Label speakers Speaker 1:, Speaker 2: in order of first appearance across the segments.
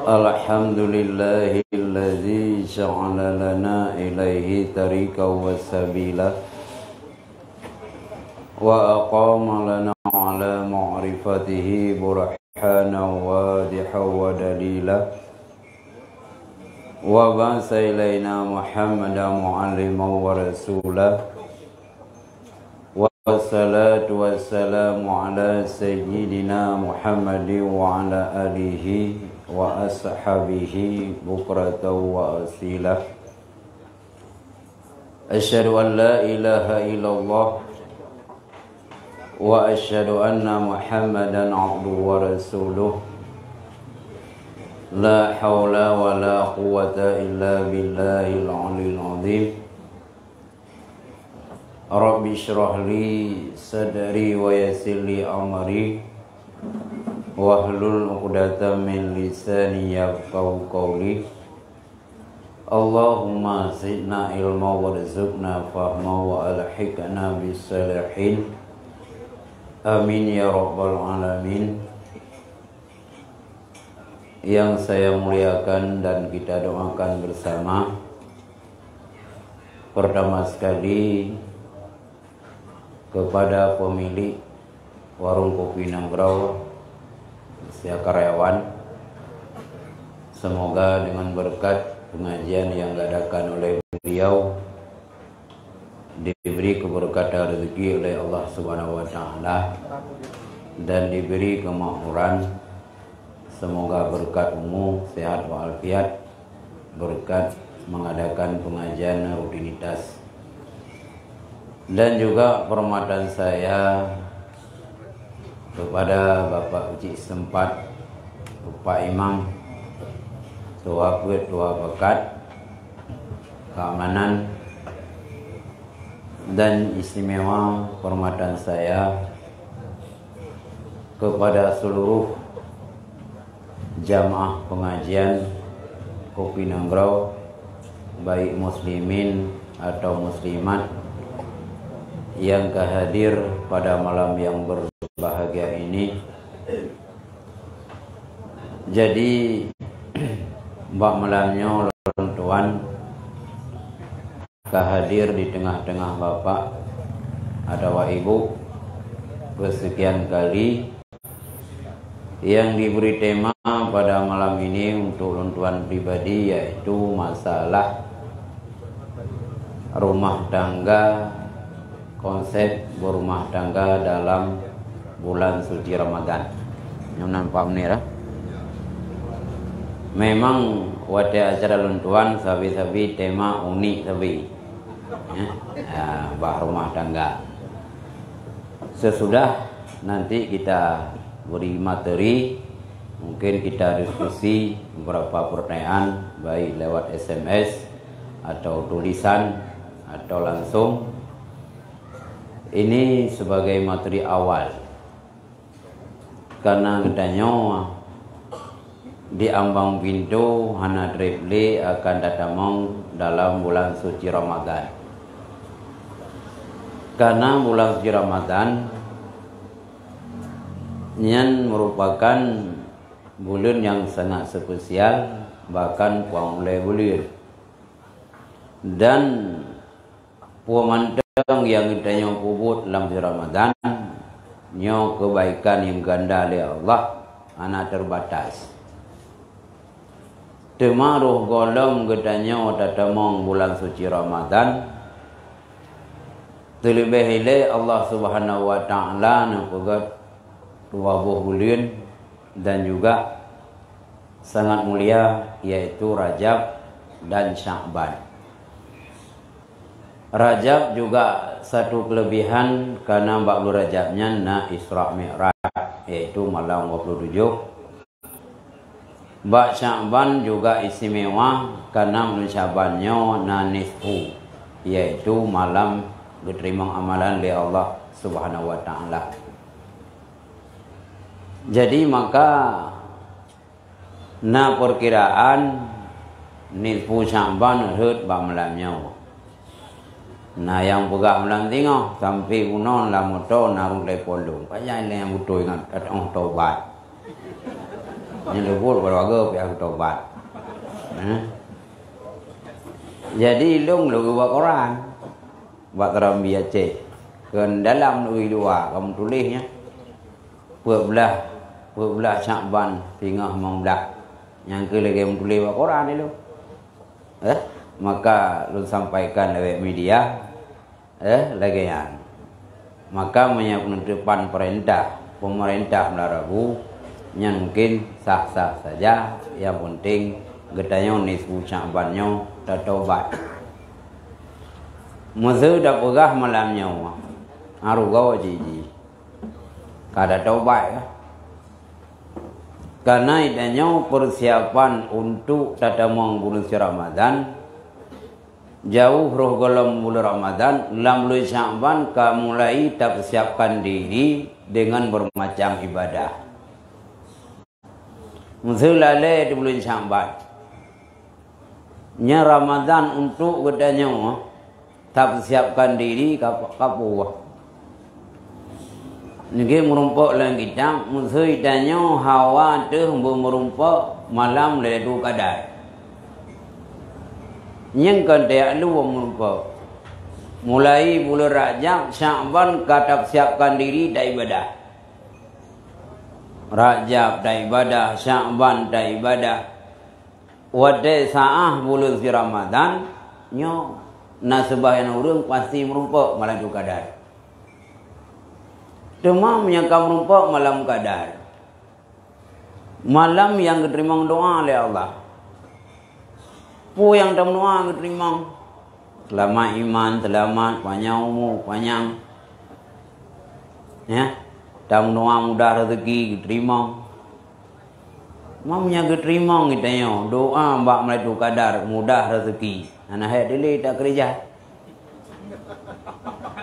Speaker 1: Alhamdulillahilladzi ja'ala lana ilaihi tariqa wasabila wa aqama lana ala ma'rifatihi burhana wadiha wa dalila wa ba'sa ilaina Muhammadan mu'alliman wa rasulah wassalatu wassalamu ala sayyidina Muhammadin wa ala alihi wa ashabihi bukratan wa asilah. Asyhadu an la ilaha illallah wa asyhadu anna Muhammadan abduhu wa rasuluh. La haula wa la quwwata illa billahil aliyyil azim. Rabbi shrah li sadri wa yassir li amri wahlul 'uqdatam min lisani yafqahu qawli. Allahumma zidna ilma warzuqna fahma wa alhiqna bis salihin. Amin ya rabbal alamin. Yang saya muliakan dan kita doakan bersama, pertama sekali kepada pemilik warung kopi Nanggrau, saya karyawan, semoga dengan berkat pengajian yang diadakan oleh beliau diberi keberkatan rezeki oleh Allah Subhanahu wa taala dan diberi kemakmuran. Semoga berkat umum, sehat walafiat, berkat mengadakan pengajian rutinitas. Dan juga permatan saya kepada Bapak Uci Sempat, Bapak Imam, Tua Pekat, Keamanan, dan istimewa permatan saya kepada seluruh jamaah pengajian Kopi Nanggrau, baik muslimin atau muslimat yang kehadir pada malam yang berbahagia ini. Jadi mbak malamnya orang tuan kehadir di tengah-tengah bapak atau ibu kesekian kali, yang diberi tema pada malam ini untuk tuan pribadi, yaitu masalah rumah tangga, konsep berumah tangga dalam bulan suci Ramadan. Yang nampak ni lah. Memang wadah acara luntuan sabi-sabi tema unik sabi. Bah rumah tangga. Sesudah nanti kita beri materi, mungkin kita diskusi beberapa pertanyaan baik lewat SMS atau tulisan atau langsung. Ini sebagai materi awal, karena katanya di ambang pintu hana triple akan datang dalam bulan suci Ramadan. Karena bulan suci Ramadan yang merupakan bulan yang sangat spesial, bahkan puang mulai bulir. Dan puang yang ditanya kubut dalam Ramadan, nyo kebaikan yang ganda oleh Allah anak terbatas. Temaruh golong gedanya tatamong bulan suci Ramadan, terlebih ile Allah Subhanahu wa taala nepegat 20 bulan dan juga sangat mulia, yaitu Rajab dan Sya'ban. Rajab juga satu kelebihan karena baklu Rajabnya na Isra Mi'raj, yaitu malam 27. Bak Sya'ban juga istimewa karena menurut Sya'bannya na nisfu, yaitu malam diterima amalan oleh Allah Subhanahu wa taala. Jadi maka na perkiraan nisfu Sya'ban hut bak malamnya. Nah yang pegak malam tengah sampai unon lah motor narung telepon lu. Payah yang betul ingat orang taubat. Ni luput keluarga pihak tobat. Jadi lung lu buat Quran. Buat Rambi Aceh. Kan dalam lui dua kamu tulisnya. Belah Syakban tinggal membelah. Yang ke lagi kamu tulis buat Quran itu. Maka lu sampaikan lewat media. Lagi yang. Maka penetapan pemerintah melaragu mungkin sah-sah saja, yang penting gedanya nisbu Syakbannya dah taubat. Musuh dah pegah malamnya arugau jiji kada taubat ya. Karena idanya persiapan untuk tatamang bulan Ramadan. Jauh roh golong bulan Ramadan, lam bulan Syakban ka mulai tak persiapkan diri dengan bermacam ibadah. Musuh lalai di bulan Syakban. Nya Ramadan untuk gedanya tak persiapkan diri kapuah. Niki merumpuk dalam kitab musuh idanya hawa tu merumpuk malam Lailatul Qadar. Yang kedua lu merumpuk mulai bulan Rajab Syakban kata siapkan diri dah ibadah. Rajab dah ibadah, Syakban dah ibadah. Wadai saah bulan Ramadan nyo nasabah yang urang pasti merumpuk malam Qadar. Cuma menyangka merumpuk malam Qadar. Malam yang diterima doa oleh Allah. Yang tak doa diterima. Selamat iman, selamat, panjang umur, panjang. Ya. Tak doa mudah rezeki diterima. Mamnya diterima kita yo. Doa mbak Lailatul Qadar mudah rezeki. Anak hai dili tak kerja.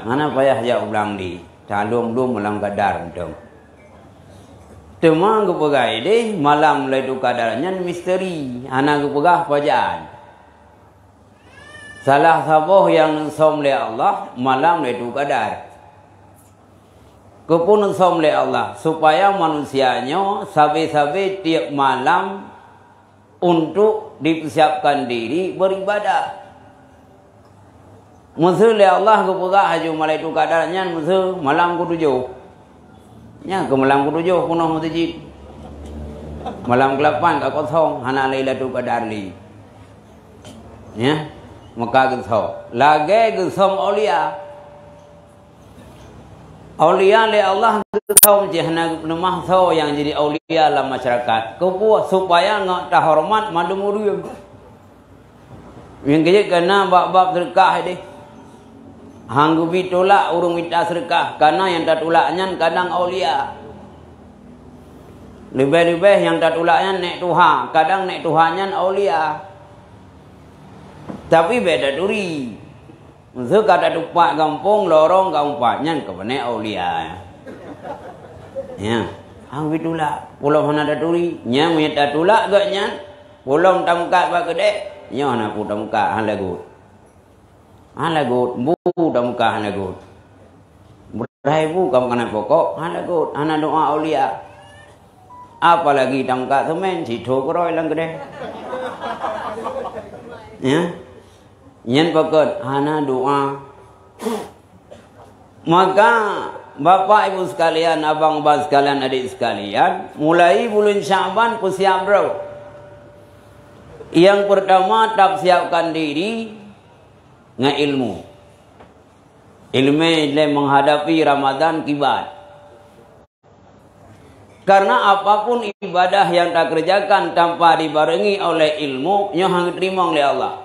Speaker 1: Mana payah jauh ulang di. Calum malam Qadar dong. Cuma kepegai deh malam Lailatul Qadarnya misteri. Anak kepegah pajaan. Salah sabuh yang som oleh Allah malam Lailatul Qadar. Kepun som oleh Allah supaya manusianya sabe-sabe tiap malam untuk dipersiapkan diri beribadah. Musuh oleh Allah kepegah haju Lailatul Qadarnya musuh malam ke-7. Nya ke malam ke-7 penuh masjid. Malam ke-8 ka kosong hana Lailatul Qadar li. Ya. Maka gesau lagi gesau aulia oleh Allah gesau jahna nemah sau yang jadi aulia dalam masyarakat kepuas supaya ngak tahormat madu murium yang kaya kena bab-bab sedekah deh hanggu bitolak urung minta sedekah karena yang tak tulaknya kadang aulia lebih-lebih yang tak tulaknya nek Tuhan kadang nek Tuhannya aulia. Tapi beda duri. Musuh kata tupak kampung lorong kampungnya kebenar aulia. Ya, hang bitula pulau mana ada duri, nya minta tulak gaknya. Pulau tamkat ba gede, nya na pu tamkat han lagut. Han lagut bu tamkat han lagut. Berai bu kamu kena pokok han lagut, ana doa aulia. Apalagi tamkat semen si thokroy lang gede. Ya. Yang pokok hana doa. Maka Bapak Ibu sekalian, abang-abang sekalian, adik sekalian, mulai bulan Syakban persiap bro. Yang pertama tak siapkan diri dengan ilmu. Ilmu dalam menghadapi Ramadan kibat. Karena apapun ibadah yang tak kerjakan tanpa dibarengi oleh ilmu, yang harus diterima oleh Allah.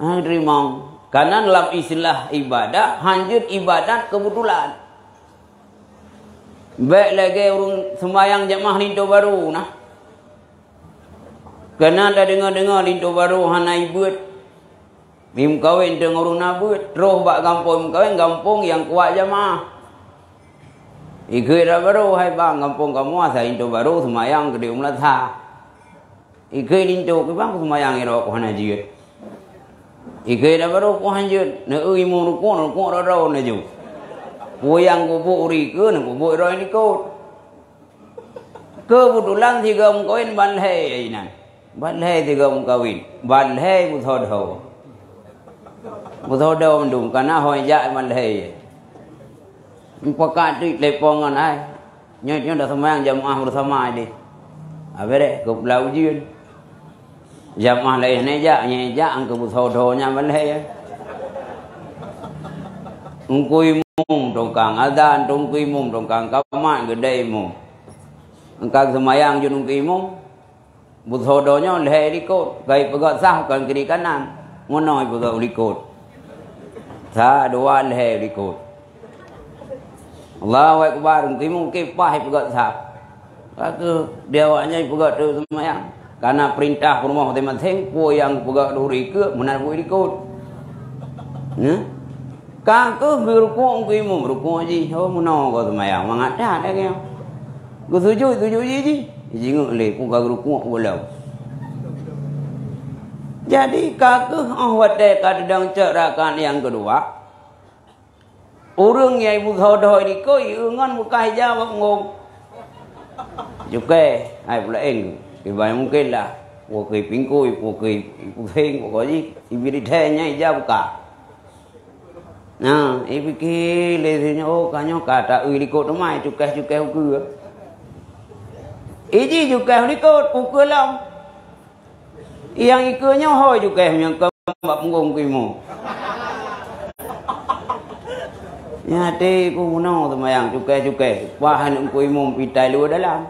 Speaker 1: Terima. Karena dalam istilah ibadah hanjut ibadat kebetulan. Baik lagi orang sembahyang jemaah lintu baru nah. Karena ada dengar-dengar lintu baru hana ibut. Mim kawin dengan orang nabut, terus bak kampung kawin kampung yang kuat jemaah. Ikut baru hai bang kampung kamu asal lintu baru sembahyang gede umlatha. Ikut lintu ke bang sembahyang iro hana jiut. Ikai dah baru pun hanjut. Nak imu rukuk rara na ju. Puyang kubuk uri ke nak kubuk rai ni kot. Kebetulan 3 orang kawin balai ini. Balai 3 orang kawin. Balai Buthodo. Buthodo mendung karena hojak balai. Pakat tu telepongan ai. Nyo dah sembahyang jamaah bersama ni. Abere ke pulau ujian. Jamaah lain neja ang ke Buthodo nya balai. Ungkui mum tongkang azan tongkui mum tongkang kamat gede mum. Engkang semayang junung kimum. Buthodonya leher ikut. Gai pegat sah kan kiri kanan. Monoi pegat ikut. Sah dua leher ikut. Allahu Akbar. Kimum kipah pegat sah. Kata dia awaknya pegat tu semayang. Karena perintah rumah masing-masing. Puan yang pegat duri ke. Menar pun ikut. Kang cứ berukuk kimum. Berukuk je. Oh menau kau semayang. Mangat dah kau. Kau sujud je. Jinguk le pun kau rukuk bolau. Jadi kakek wadai kadang cerakan yang kedua. Orang yang Buthodo ni kau ingan buka hijab ngom. Juga ai pula eng. Ibai mungkin lah. Wakai pingkui, wakai pusing, wakai ibiri thenya hijab buka. Nah, fikir lezenya oh kanyo kata ulikot mai cukai ukur. Iji cukai ulikot ukur lam. Yang ikurnya hoi cukai yang kembak punggung kimu. Ya te ku no semayang cukai. Wahan ku imum pitai lu dalam.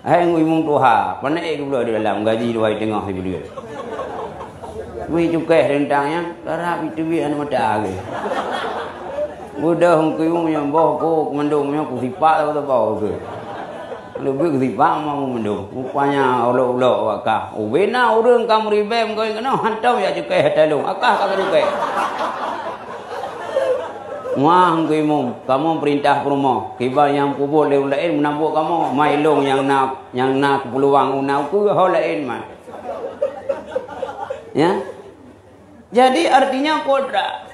Speaker 1: Hai imum tuha, pandai ku di dalam gaji dua tengah ibu dia. Wih cukai rentangnya, darah itu biar mata lagi. Budak hongkong yang bawa ko mendung yang kusipak atau bawa ke. Lebih kusipak mau mendung. Rupanya Allah wakah. Bena orang kamu ribem kau kena hantam ya cukai hatalung. Akah kau cukai. Wah hongkong kamu perintah rumah. Kibar yang kubur lain menambuk kamu. Mailong yang nak peluang unau ku hal lain mah. Ya. Jadi artinya kodra.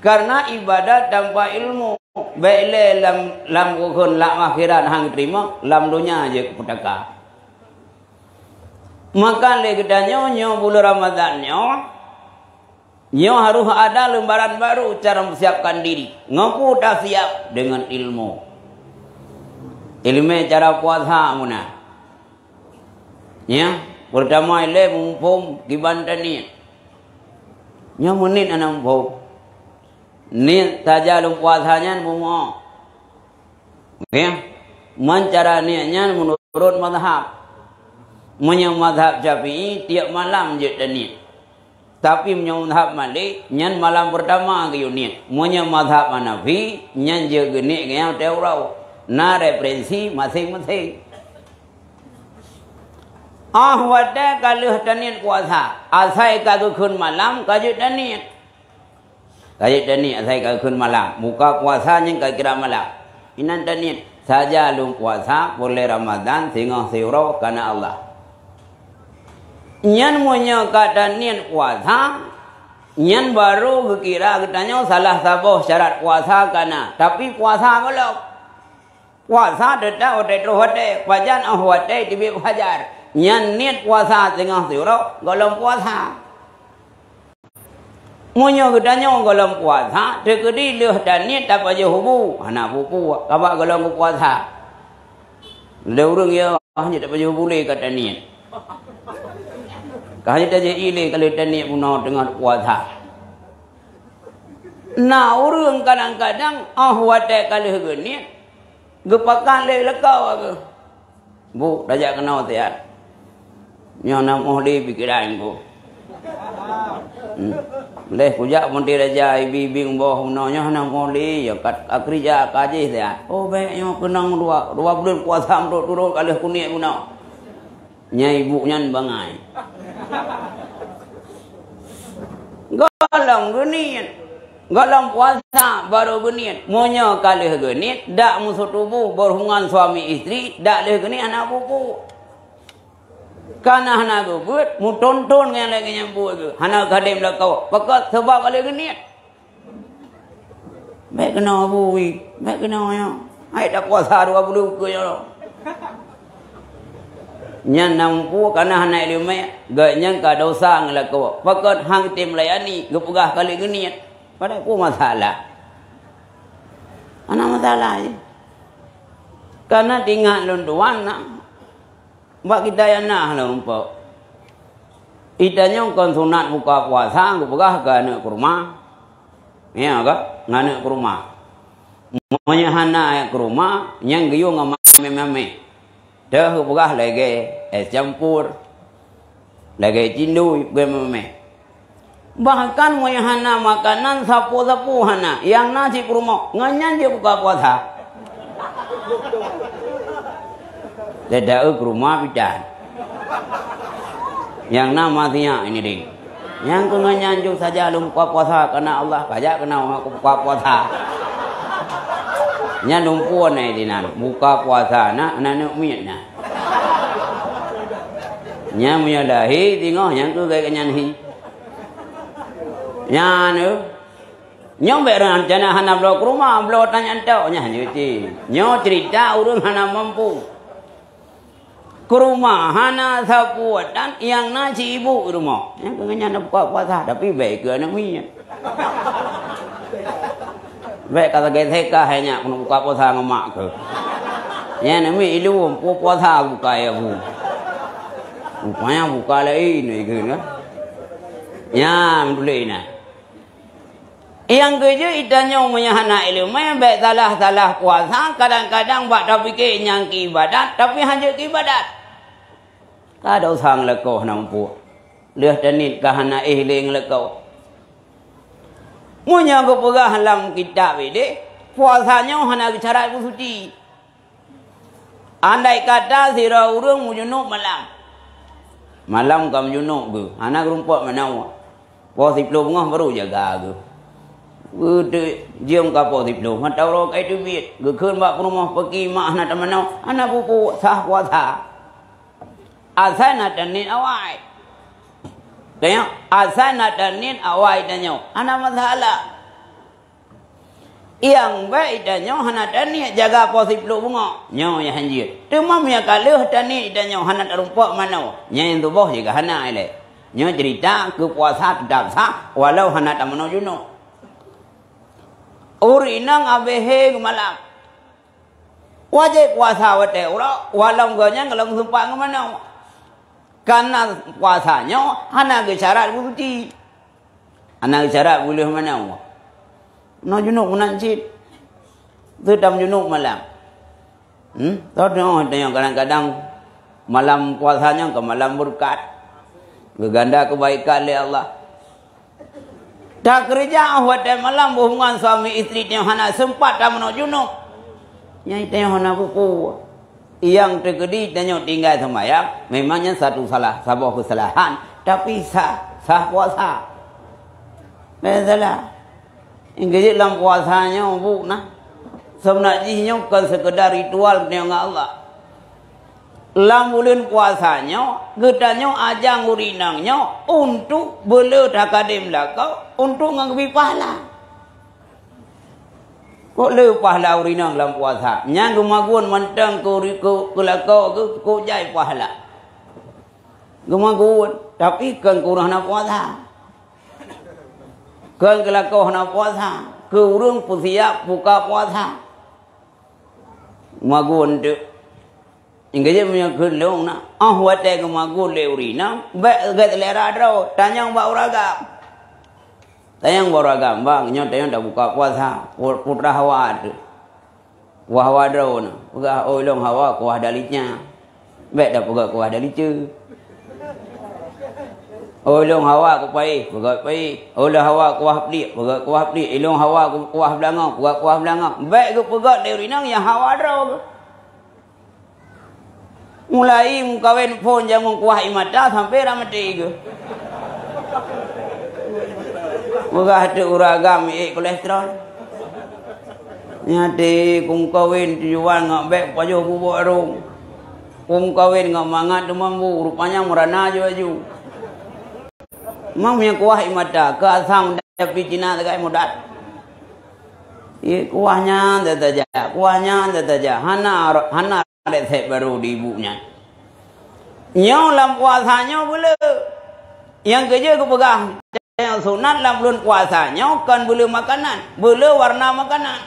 Speaker 1: Karena ibadat tanpa ilmu. Baiklah lam kukun lam akhirat hang terima. Lam dunia aja keputaka. Maka legedanya nyo bulan Ramadan nyo harus ada lembaran baru cara mempersiapkan diri. Ngapu tak siap dengan ilmu. Ilmu cara puasa muna. Ya. Pertama ile mumpung kibantan ni. Nya menit anam bau. Ni saja lu puasanya mumo. Ya. Mencara niatnya menurut mazhab. Menyang mazhab Syafi'i tiap malam je niat. Tapi menyang mazhab Malik nyan malam pertama ke niat. Menyang mazhab Hanafi nyan je genit ke yang teurau. Na referensi masing-masing. Wadai kalau taniat puasa, asai kalau kun malam kajut taniat asai kalau kun malam, muka puasanya kira malam. Inan taniat saja lum puasa boleh Ramadan sehingga siro karena Allah. Nyan punya kata niat puasa, nyan baru berkira katanya salah satu syarat puasa karena, tapi puasa belum. Puasa tetap odai terhodai, wajan wadai tibi wajar. Nyan niat puasa tengah siro golong puasa. Munyo gedanya golong puasa, tekedi leh dan niat tak aja hubu, anak pupu kabak golong puasa. Ada orang ya hanya tak aja boleh kata niat. Hanya tak aja ile kalau dan niat punau tengah puasa. Nah orang kadang-kadang wadai kalau niat gepakan le lekau ke. Bu, dah jak kenal tiap. Yang nak mohli pikiran ku. Leh kujak monti raja ibi bing boh menanya nak mohli ya kat kerja kaji dia. Oh baik yang kenang dua bulan puasa turun kali kunik guna. Nyai ibu nyan bangai. Galang genit. Galang puasa baru genit. Monya kali genit dak musuh tubuh berhubungan suami istri dak leh genit anak pupu. Karena anak tu buat, mu tonton yang lagi nyambut tu. Anak kadem lah kau. Pakat sebab kali genit. Baik kena bui, baik kena ya. Hai dah puasa 20 ke ya. Nyan nampu kana hanai limai, gak nyan ka dosa ngelako. Pakat hang tim layani, gepegah kali geni. Pada ku masalah. Ana masalah je. Karena tinggal lunduan nak. Bak kita yang nak lah umpuk. Itanya kon sunat buka puasa, gepegah ke anak ke rumah. Ya ke? Nganak ke rumah. Monya hana ke rumah, yang giyo ngamame-mame. Dah gepegah lagi es campur. Lagi cindui mame. Bahkan monya hana makanan sapu-sapu hana, yang nasi ke rumah, nganyan je buka puasa. Tidak ke rumah bidan. Yang nama tiang ini ding. Yang kena nyanjuk saja lu buka puasa karena Allah kajak kena buka puasa. Nya lumpuan ni dinan buka puasa nak anak miat nak. Nya punya dahi tengok yang tu gaya nyanyi. Nya nu nyong beran jana hana blok rumah blok tanya entau nya nyuci. Nyo cerita urang hana mampu. Ke rumah hana sapu dan yang nasi ibu rumah yang kenyang nak buka puasa tapi baik ke anak minyak baik kata geseka hanya kena buka puasa ngemak ke yang nami ilu puasa buka ya bu rupanya buka lah ini ke kan ya boleh nak yang kerja itanya umumnya hana ilmu yang baik salah puasa kadang-kadang buat tak fikir yang ibadat tapi hanya ibadat. Kada usang lekau nampu. Lihat danit kahana ihling lekau. Munya ko pegah halam kitab ini puasanya hana cara suci. Andai kata sira urang mujunuk malam. Malam kam junuk ke. Hana rumput menau. Puasa 10 ngah baru jaga ke. Gede jiam ka puasa 10. Matau ro kai duit. Ge keun bak rumah pergi mak hana temanau. Hana pupu sah puasa. Asal nak danin awai, tengok asal nak danin awai danyo, ana masalah. Yang baik danyo hana danin jaga posisi peluk bunga, nyo yang hanjir. Cuma punya kalau danin danyo hana terumpak mana, nyo yang tu boh juga hana ele. Nyo cerita ke puasa tetap sah, walau hana tamano juno. Urinang abehe malam, wajib puasa wate ura, walau ganya kalau sempat ke mana. Karena puasanya hana ke syarat suci. Hana ke syarat boleh mana? No junuk menanjit. Tu dam junuk malam. Tahu yang kadang-kadang malam puasanya ke malam berkat. Geganda kebaikan oleh Allah. Tak kerja pada malam hubungan suami istri yang hana sempat dah meno junuk. Yang itu yang hana buku. Yang terjadi tanya tinggal sembahyang memangnya satu salah sebuah kesalahan tapi sah puasa masalah ingin dalam puasanya bu nah sebenarnya kan sekedar ritual dengan Allah dalam bulan puasanya gedanya ajang urinangnya untuk bela takadim laka untuk mengambil pahala. Kok lepas lah urinang dalam puasa. Yang gemagun mentang ke lakau ke jai pahala. Gemagun. Tapi kan kurang nak puasa. Kan ke lakau nak puasa. Ke urung pun siap buka puasa. Gemagun tu. Hingga je punya kelong nak. Watai gemagun le urinang. Baik gat lera drau. Tanyang bak uragam. Tayang boragam bang, nyo tayang dah buka puasa, putra hawa tu. Wah hawa drone, pegah olong hawa kuah dalitnya. Baik dah pegah kuah dalice. Olong hawa ku pai, pegah pai. Olong hawa kuah pelik, pegah kuah pelik. Olong hawa kuah belanga, pegah kuah belanga. Baik ku pegah leurinang yang hawa drone. Mulai mukawin pun jangan kuah imata sampai ramati ke. Murah tu uragam kolesterol. Nyati kum kawin tujuan ngak bek pajo bubuk arung. Kum kawin ngak mangat tu mambu rupanya merana aju. Mang punya kuah imata ke asam tapi Cina tegai mudat. Kuahnya saja. Hana resep baru di ibunya. Nyo dalam puasanya boleh. Yang kerja aku pegang. Yang sunat dalam bulan puasanya kan boleh makanan. Boleh warna makanan.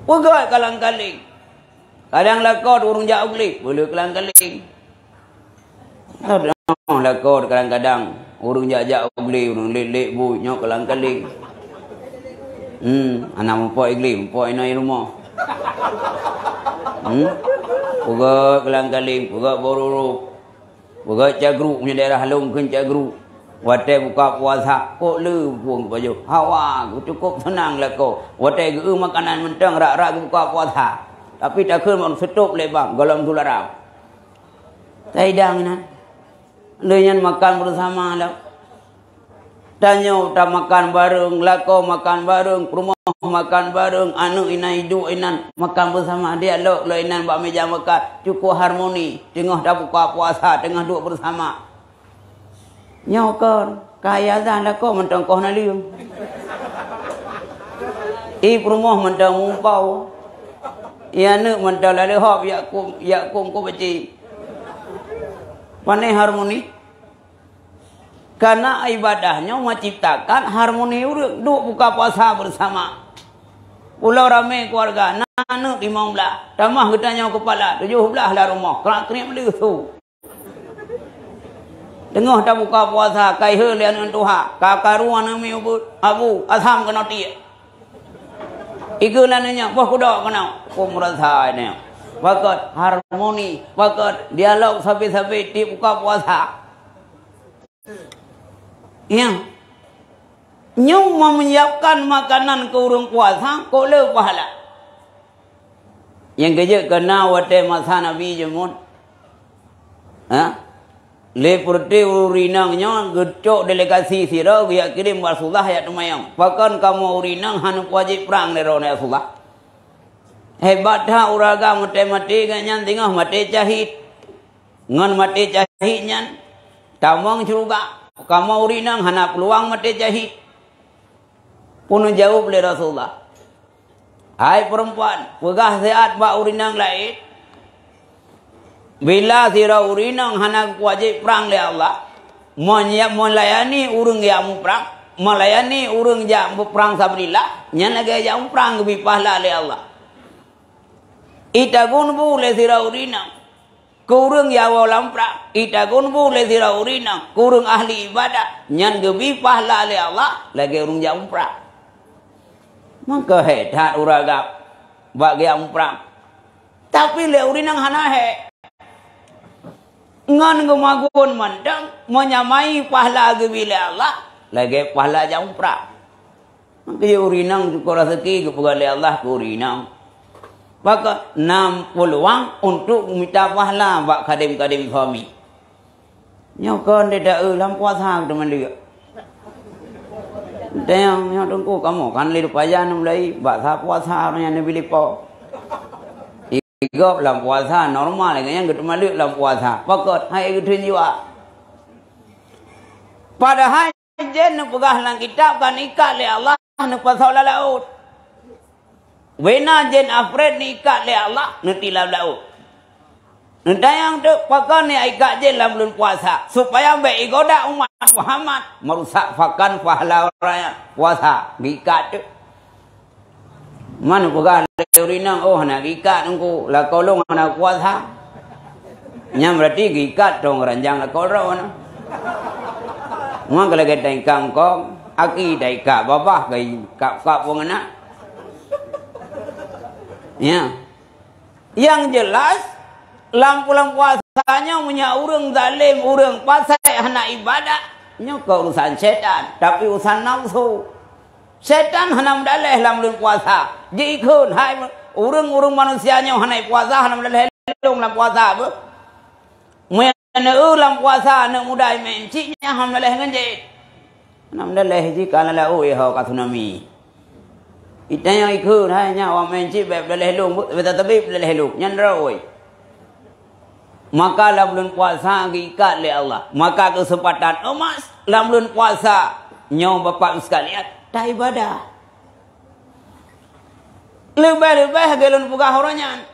Speaker 1: Pegang kalang-kaling. Kadang lakot urung jauh beli. Boleh kalang-kaling. Lakot kadang-kadang. Urung jauh beli. Urung lek-lek bu. Nyok kalang-kaling. Anak mempok iklim, mempok inai rumah. Puga kelang-kaling, puga bororo. Puga cagruk punya daerah halung kan cagruk. Watai buka puasa, kok lu buang baju. Hawa, cukup senang lah kau. Watai ge makanan mentang rak-rak buka puasa. Tapi tak ke mau setup lebang, galam tularang. Taidang na. Leunyan makan bersama lah. Tanya tak makan bareng, lako makan bareng, rumah makan bareng, anu inai du inan makan bersama dia lo inan bak meja makan cukup harmoni tengah dah buka puasa tengah duduk bersama. Nyokon kaya dah lako mentang kau naliu. Rumah mentang mumpau. Ya nu mentang lalu hop yakum ko beci. Panai harmoni. Karena ibadahnya menciptakan harmoni urang duk buka puasa bersama. Pulau ramai keluarga, nanu 15, tambah getanya kepala 17 lah rumah. Kerak kerik beli tu. Tengah dah buka puasa, kai he lian Tuhan, kakaruan ami abu asam kena tiak. Iku lananya, wah kuda kena, ku merasa ini. Wakat harmoni, wakat dialog sampai-sampai di buka puasa. Yang nyong menyiapkan makanan ke urung puasa, kok le pahala. Yang kerja kena watai masa Nabi jemun. Le purti urinangnya gecok delegasi sira dia kirim Rasulullah ayat tumayang. Bahkan kamu urinang hanu wajib perang le rone Rasulullah. Hebat dah uraga mati ganyan tengah mati jahit. Ngan mati jahit nyan tamang juga. Kamu urinang hana peluang mati jahit. Pun jawab oleh Rasulullah. Hai perempuan, pegah sehat bak urinang lain. Bila sira urinang hana wajib perang le Allah. Melayani urung yang perang, melayani urung yang perang sabilillah, nyan lagi yang perang lebih pahala le Allah. Ita gun boleh sira urinang. Kurang ya walam pra, ita gun boleh sira urinang, kurang ahli ibadah, nyan gebi pahala le Allah, lagi urung jam pra. Maka hebat uraga bagi yang pra. Tapi le urinang hana he. Ngan gemagun mandang menyamai pahala gebi le Allah, lagi pahala jam pra. Maka urinang cukup rezeki kepada le Allah urinang. Maka 6 peluang untuk minta pahala bak kadim-kadim suami. Nyokon dia dalam puasa teman dia. Dia yang tunggu kamu kan lidu pajan mulai bak puasa yang Nabi lipo. Igop dalam puasa normal dengan yang ketemu lidu dalam puasa. Pakot hai ketun jiwa. Padahal jen pegah lang kitab kan ikat le Allah nak pasal laut. Wena jen afred ni ikat le Allah nanti laut. Nanti yang tu pakai ni ikat jen dalam bulan puasa supaya baik igoda umat Muhammad merusak fakan pahala orang puasa diikat tu. Mana pakai le urinang oh nak ikat engko la kolong nak puasa. Nyam berarti ikat dong ranjang la kolong. Mang kalau kita kangkong aki dai ka babah kai kap wong anak. Ya. Yang jelas lampu-lampu puasanya punya urang zalim, urang pasai hana ibadah, nya ke urusan setan, tapi urusan nafsu. Setan hana mendaleh lam bulan puasa. Jikun hai urang-urang manusianya hana puasa hana mendaleh long lam puasa be. Mena lam puasa nak mudai mencinya hana mendaleh nganjit. Hana mendaleh jika la oi ha ka tsunami. Ita yang ikut hanya orang mencip boleh lung, tetapi boleh lung, nyandra oi. Maka dalam bulan puasa ikat le Allah. Maka kesempatan emas dalam bulan puasa nyawa bapak sekalian, tak ibadah. Lebih-lebih gelun pugah orangnya.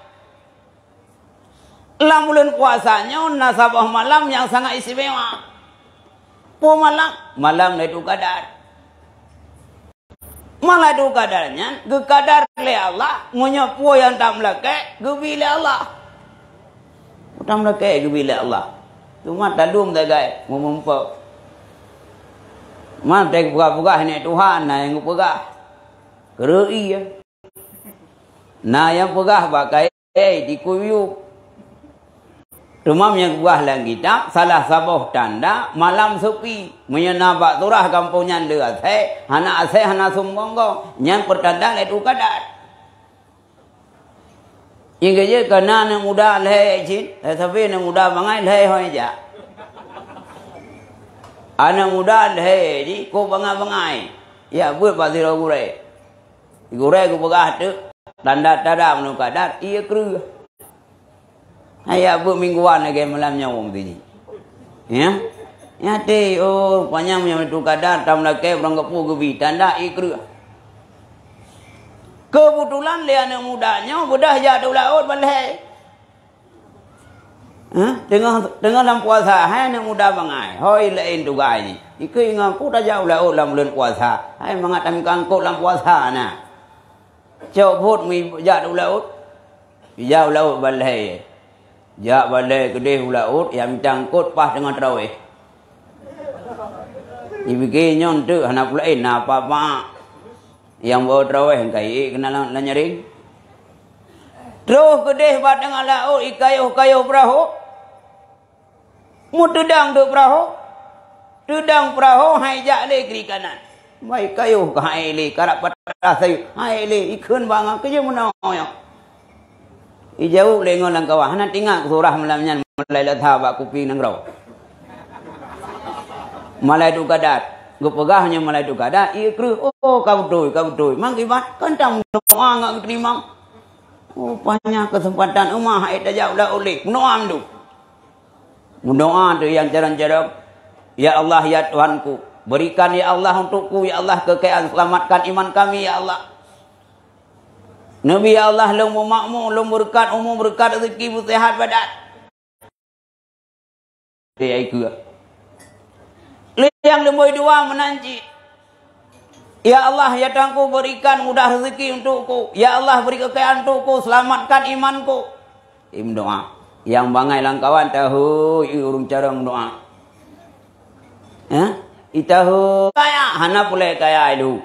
Speaker 1: Lam bulan puasanya nasabah malam yang sangat istimewa. Malam itu kadar. Malah itu kadarnya, ke kadar oleh Allah, menyapu yang tak melakai, ke bila Allah. Tak melakai, ke bila Allah. Cuma tak dum tak gaya, memumpak. Mana tak pegah-pegah ni Tuhan, nah yang pegah. Kerui ya. Nah yang pegah pakai, dikuyuk. Rumah yang buah lang kitab, salah sabuh tanda, malam sepi, menyenabak turah kampungnya dekat hana asai, hana sumbonggo, yang pertanda itu kadar. Yang kerja kena yang muda leh cin, tapi yang muda bangai leh hoi ja. Anak muda leh ji, ko bangai, ya buat pasti gurai, gurai ko pegah tu, tanda menuk kadar, iya kru. Ayah bu mingguan lagi malamnya orang tu. Ya? Ya teh oh panjang punya itu kadar tam lagi orang kepu gebi tanda ikru. Kebetulan dia anak mudanya sudah jatuh laut balik. Dengan dalam puasa hai anak muda bangai. Hoi lain tu gai. Iku ingat ku dah jauh laut dalam bulan puasa. Hai mengatakan kangkut dalam puasa na. Coba mi jatuh laut. Jauh laut balik. Jak balik kedai laut yang cangkut pas dengan terawih. Dibikin nyontek anak pula apa-apa. Yang bawa terawih kai kena nyaring. Terus kedai pas dengan laut ikayuh perahu. Mu tudang duk perahu. Tudang perahu hai jak le kiri kanan. Mai kayuh ka hai le karak patah sayu. Hai le ikun bang ke je menau. Ijau lengon lang kawah na tingak surah malamnya mulai latha bak kuping nang raw. Malai tu kadar, gepegahnya malai tu kadar, ikru oh kau betul. Mang kibat kentang doa ngak terima. Oh banyak kesempatan umah ai tajau la oleh. Doa tu. Doa tu yang jaran-jaran. Ya Allah ya Tuhanku, berikan ya Allah untukku ya Allah kekayaan, selamatkan iman kami ya Allah. Nabi Allah lumur makmur, lumur berkat, umur berkat, rezeki sehat badan. Dia ikut. Yang lumur dua menanci. Ya Allah, ya Tuhanku berikan mudah rezeki untukku. Ya Allah beri kekayaan untukku, selamatkan imanku. Im doa. Yang bangai langkawan tahu, urung cara doa. Itahu kaya, hana pula kaya itu.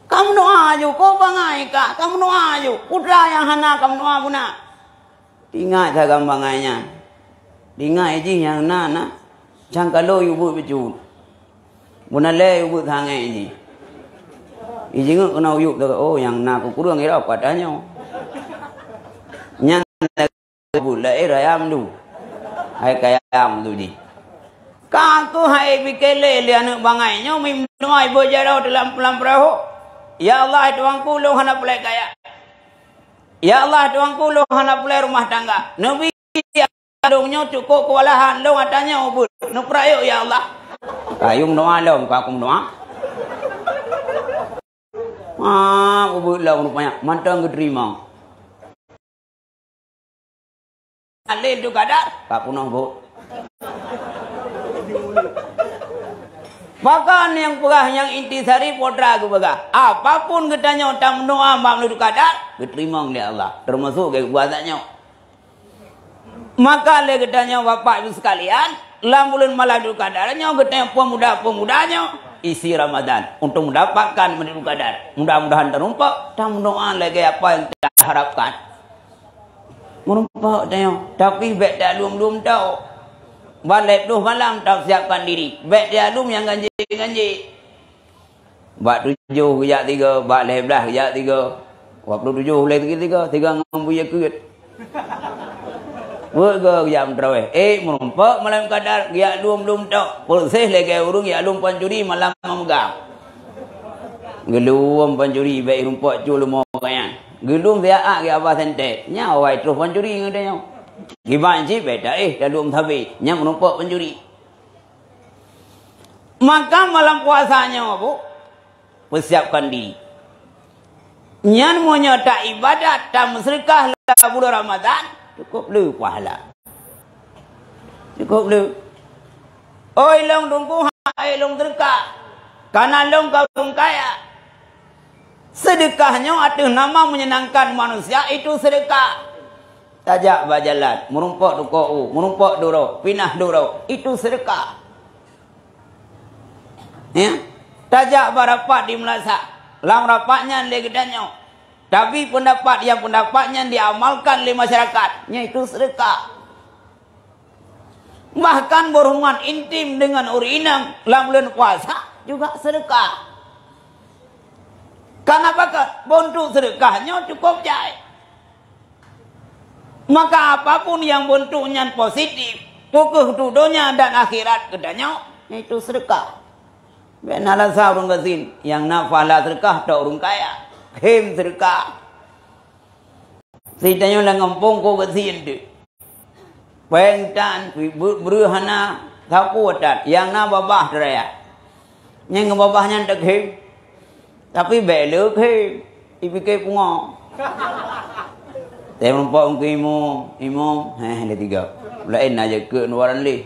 Speaker 1: Kamu doa aja, kau bangai kak. Kamu doa aja. Putra yang hana kamu doa puna. Ingat saya bangainya. Ingat aja yang nana. Jangan kalau ibu bejut. Puna le ibu tangai ini. Ijingu kena uyuk tu. Oh yang nak kurang era padanya. Nyan ibu le rayam tu. Hai kayam tu di. Kaku hai bikele le anak bangainya mim doa ibu jarau dalam perahu. Ya Allah Tuhanku lu hana pulai kaya. Ya Allah Tuhanku lu hana pulai rumah tangga. Nabi adungnya cukup kewalahan lu katanya ubud. Nu prayo ya Allah. Kayung doa lu kakung doa. Ubud lu rupanya mantang keterima. Alil tu kadar kakung bu. Bahkan yang pegah yang intisari podra aku pegah. Apapun ketanya tak mendoa makhluk kadar, diterima oleh Allah. Termasuk ke kuasanya. Maka le ketanya bapak ibu sekalian, lam bulan malam kadarnya ketanya pemudanya isi Ramadan untuk mendapatkan menurut kadar. Mudah-mudahan terumpak tak mendoa lagi apa yang kita harapkan. Merumpak tanya, tapi baik tak belum tahu. Balik 2 malam tak siapkan diri. Baik dia alum yang ganji. Bak 7 kejap 3. Bak 11 kejap 3. Waktu 7 boleh 3. 3 ngambuya kut. Berga kejap terawih. Merumpak malam kadar. Kejap belum tak. Persih lagi urung. Kejap alum pancuri malam memegang. Gelum pancuri. Baik rumpak cul mau kayan. Gelum biak ke apa sentek. Nyawai terus pancuri ngadanya. Gimana sih beda dalam tapi yang menumpuk pencuri. Maka malam puasanya bu persiapkan diri. Nyan monya tak ibadat, tak sedekah lah bulan Ramadan, cukup lu pahala. Cukup lu. Oi long tungku hai long sedekah. Karena long kau kaya. Sedekahnya atas nama menyenangkan manusia itu sedekah. Tajak berjalan, merumpok duko, merumpok duro, pinah duro, itu sedekah. Ya, tajak berapat di Melasa, lang rapatnya legedanya. Tapi pendapatnya diamalkan oleh masyarakat, itu sedekah. Bahkan berhubungan intim dengan urinang, lang bulan puasa juga sedekah. Karena apa? Bentuk sedekahnya cukup jahit. Maka apapun yang bentuknya positif, pokok dunia dan akhirat kedanya, itu sedekah. Benalah seorang gazin yang nafalah sedekah tak orang kaya, hem sedekah. Sitanya lang kampung ko gazin tu. Pengtan beruhana sapuatan yang na babah deraya. Yang babahnya tak hem. Tapi belok hem, ipike pungo. Saya merumpok ke imam, ada 3. Lain aja ke luaran li.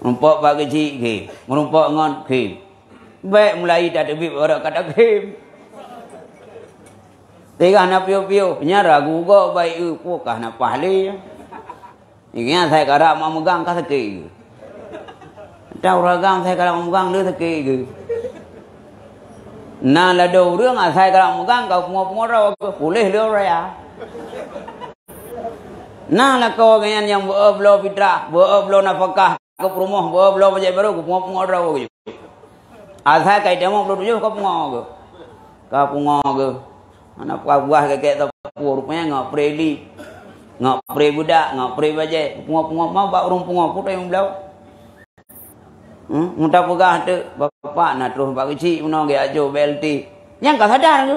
Speaker 1: Merumpok bagi cik ke, merumpok ngon ke. Baik mulai tak ada bib orang kata ke. Tiga nak piu-piu, penyara gugo baik pokah nak pahli. Ingat saya kada mau megang kata ke. Tahu ragam saya kada mau megang dia ke ke. Nah là đầu rương sai cả một gang cầu một rau phụ lê lêu rồi à. Nah là kau ganyan yang berblo fitra, berblo nafkah, ke rumah berblo bajai baru ke pungo rau gitu. Asai kai demo blo tujuh ke pungo ke. Anak buah kayak tapu rupanya ngak preli, ngak pre budak, ngak pre bajai, pungo mau bak urung pungo putih yang blau. Mudah pegah tu bapak nak terus bagi cik menong ke ajo BLT. Yang kau sadar tu.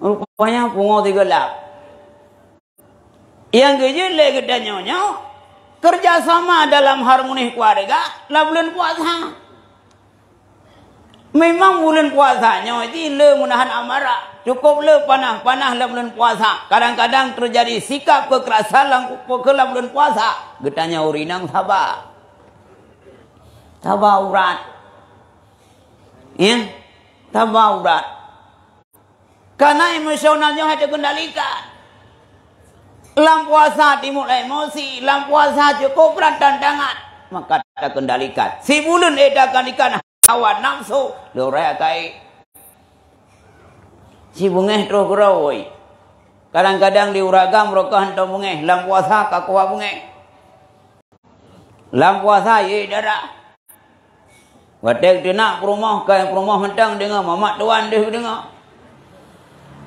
Speaker 1: Rupanya pungo 3 lap. Yang kejele kita nyonya kerjasama dalam harmoni keluarga lah bulan puasa. Memang bulan puasanya itu le menahan amarah. Cukup le panah lah bulan puasa. Kadang-kadang terjadi sikap kekerasan lah bulan puasa. Getanya urinang sabar. Sabar urat. Ya? Sabar urat. Karena emosionalnya harus dikendalikan. Dalam puasa dimulai emosi. Dalam puasa cukup berat tantangan. Maka kita kendalikan. Si bulan edakan ikan hawa nafsu. Lorai kai. Si bungeh terus gerawai. Kadang-kadang diuragam mereka hendak bungeh. Dalam puasa kakuah bungeh. Dalam puasa ye darah. Watek dia nak perumah. Kaya perumah hentang dengar. Mamak tuan dia dengar.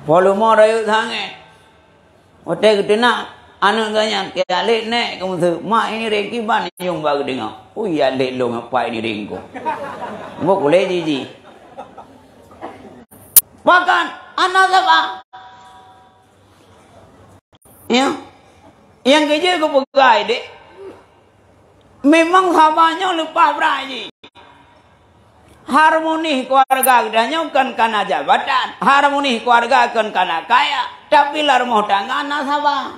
Speaker 1: Volume rayu sangat. Watek dia nak. Anak ganyan. Kaya alik naik. Kamu tu. Mak ini rengki ban. Yang baru dengar. Oh ya alik lo ngapai ini rengko. Mbak boleh jiji. Bahkan. Anak siapa? Ya. Yang kerja ke pegai dek. Memang sahabatnya lupa berani. Harmoni keluarga kedanya bukan karena jabatan. Harmoni keluarga bukan karena kaya. Tapi lah rumah tangga anak sahabat.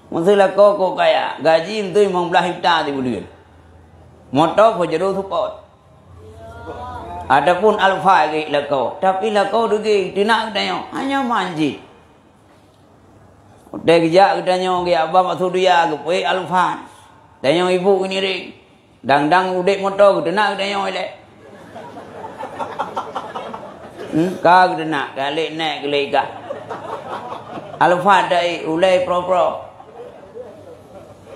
Speaker 1: Masalah kau kaya. Gaji itu memang belah hibta di bulan. Motor pejaru support. Adapun alfa lagi lah kau. Tapi lah kau dugi. Tidak kedanya. Hanya manjit. Udah kerja kedanya. Abang atau dia. Kepuai alfa. Dan yang ibu ini ring. Dang-dang udek motor ke nak dan yang elek. Kau ke nak kalik naik ke lega. Alfa dai ulai pro-pro.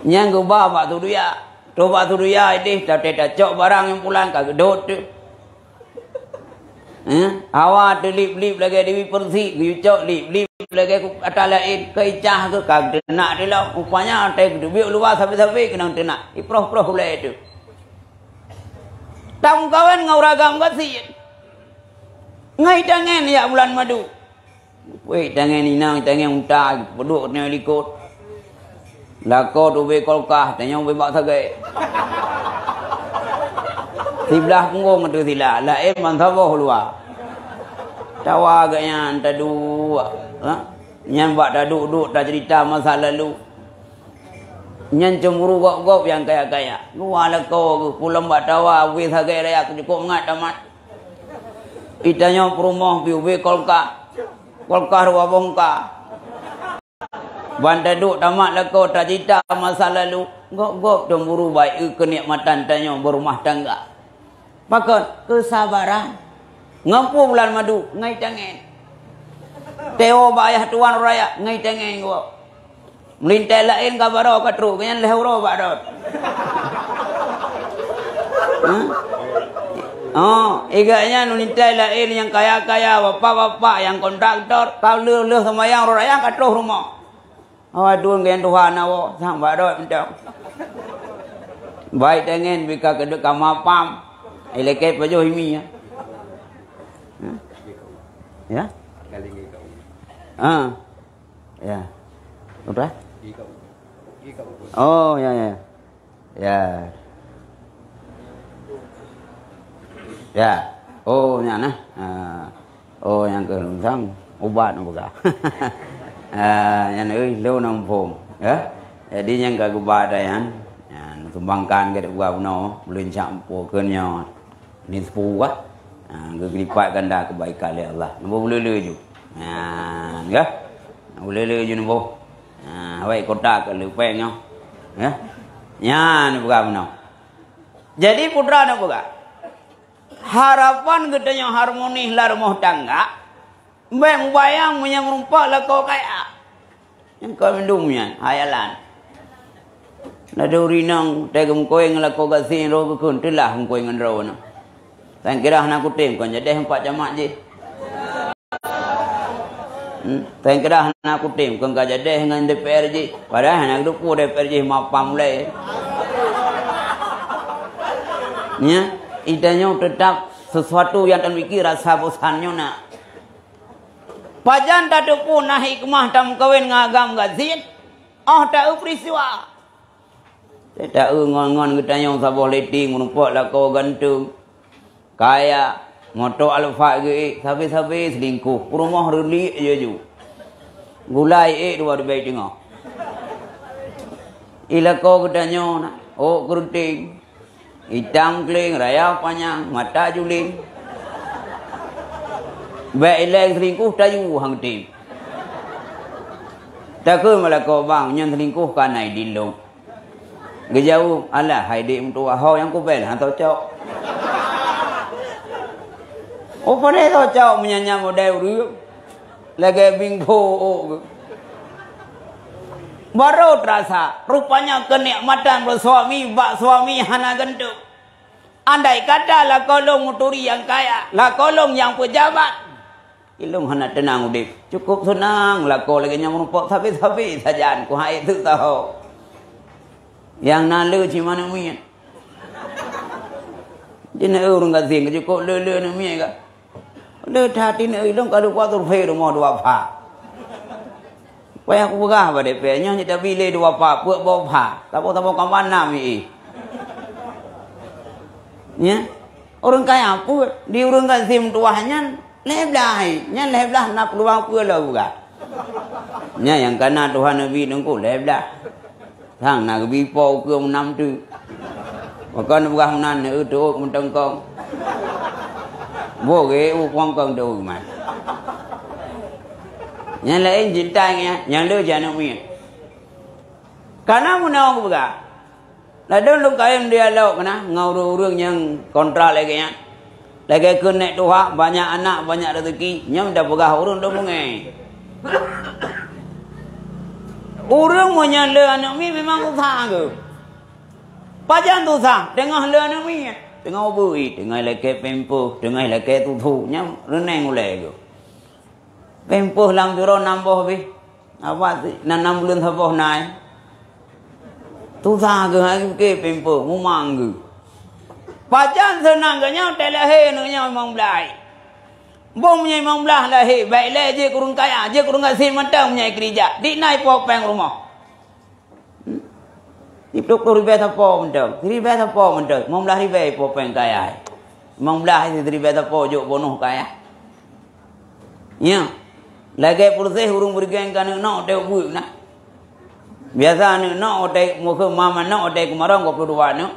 Speaker 1: Yang ke bapak tu dia. Coba tu dia ini dah cok barang yang pulang kau gedot tu. Awak tu lip-lip lagi dewi persi. Kau cok lip-lip lagi atas lain. Kau icah ke kau nak dia lah. Rupanya ada biar luar sampai-sampai kena nak. Iproh-proh ulai tu. Tamu kawan ngau ragam kasih. Ngai tangan ya bulan madu. Wei tangan inang tangan unta peduk ni likut. Lako tu be kolkah tanya be bak sagai. Sebelah punggung tu sila. Lain mantabah luar. Tawa agaknya tadu. Nyambak dah duduk dah cerita masa lalu. Nyan cemburu gop-gop yang kaya-kaya. Gua lah kau pulang bak tawa wis hagai raya aku cukup ngat tamat. Itanya perumah piubi kolka. Kolka ruwa bongka. Bantai duduk tamat lah kau tak cerita masa lalu. Gop-gop cemburu baik kenikmatan tanya berumah tangga. Pakon kesabaran. Ngampu bulan madu ngai tangan. Teo bayah tuan raya ngai tangan gua. Melintai lain kabaro katru kenyan lehuro badot. Oh, iganya melintai lain yang kaya-kaya bapak-bapak yang kontraktor kau leuh sama yang raya katru rumah. Aduh ngen Tuhan awo sang badot mentang. Baik tangan bika kedek kamapam. Ileket pajo himi ya. Ya? Ya. Udah? Oh, ya. Ya. Ya. Oh, nya nah. Oh, yang ke sang ubat nó buka. Yang ơi lâu năm phồng. Ya. Jadi yang ke ubat dayan. Kembangkan ke buka no, belum campur ke nyo. Ni sepuluh kelipatkan dah kebaikan oleh Allah. Nombor boleh ju. Ya. Boleh ju nombor. Baik kotak ke lepeng nyo. Ya. Nya ni buka benar. Jadi putra nak buka. Harapan gedenya harmoni lah rumah tangga. Bang bayang punya merumpak lah kau kaya. Yang kau mendumnya hayalan. Nada urinang tegam koeng lah kau kasih ro kekun telah koeng ro no. Saya kira nak kutim kau jadi 4 jamak je. Saya kira nak kutim kau jadi dengan DPR je. Padahal nak dupu DPR je mapam mulai. Ya, idanya tetap sesuatu yang tak mikir rasa bosannya nak. Pajan tak dupu nah hikmah tam kawin ngagam gazin. Oh tak peristiwa. Tak ngon-ngon ketanya sabah leting menumpak lah kau gantung. Kaya motor alfa ge sabi-sabi selingkuh rumah relik je ju gulai dua baik tengok ila kau ketanya nak oh keriting hitam keling raya panjang mata juling baik ilai selingkuh tayu hang tim takut malah kau bang yang selingkuh kanai dilong gejauh alah hai dik mentua hau yang ku bel hang tau cok. Oh pada tu cakap menyanyi model dia. Lagi bingko. Baru terasa. Rupanya kenikmatan bersuami. Bak suami hana genduk. Andai kata lah kolong muturi yang kaya. Lah kolong yang pejabat. Ilung hana tenang udip. Cukup senang. Lah kau lagi yang merupak sabi-sabi saja. Ku hai tu tahu. Yang nalu cimana mian. Dia nak urung kasih. Cukup le-le nak mian kak. Le hati ni ilung kalau kuat turfai rumah dua pa. Payah aku begah pada DP nya kita pilih dua pa puak bawa pa. Tapo-tapo kawan nami. Ya. Orang kaya apa di urang kasim tuahnya leblah. Nya leblah nak peluang pula buka. Nya yang kana Tuhan Nabi nunggu leblah. Sang nak bipo ke menam tu. Maka nak begah menan tu mentengkong. Boleh uang kau tu mana? Yang lain cintanya, yang lu jangan mian. Karena mana aku buka? Lalu lu kain dia lauk kena ngurus yang kontrak lagi nya. Lagi kena tuha banyak anak banyak rezeki, nyam dah buka urang dah mungai. Urang punya le anak mi memang usah ke. Pajan tu sah, tengah le anak mi. Tengah bui, tengah leke pempuh, tengah leke tutu, nyam reneng ulai go. Pempuh lang juro nambah bi, apa sih? 6 bulan sabah naik. Tu sah ke hari ke pempuh, mumang go. Pajan senang ke nyam telehe nu nyam memang belai. Bom punya memang belah lahir, baik lah je kurang kaya, je kurang kasih matang punya kerja. Di naik popeng rumah. Di Itu riba apa mendak? Riba apa mendak? Membelah riba apa pengkaya. Membelah itu riba apa juk bonuh kaya. Ya. Lagi polisi hurung bergeng kan nak dek buik nak. Biasa nak dek muka mama nak dek kemarang kau perlu buat nak.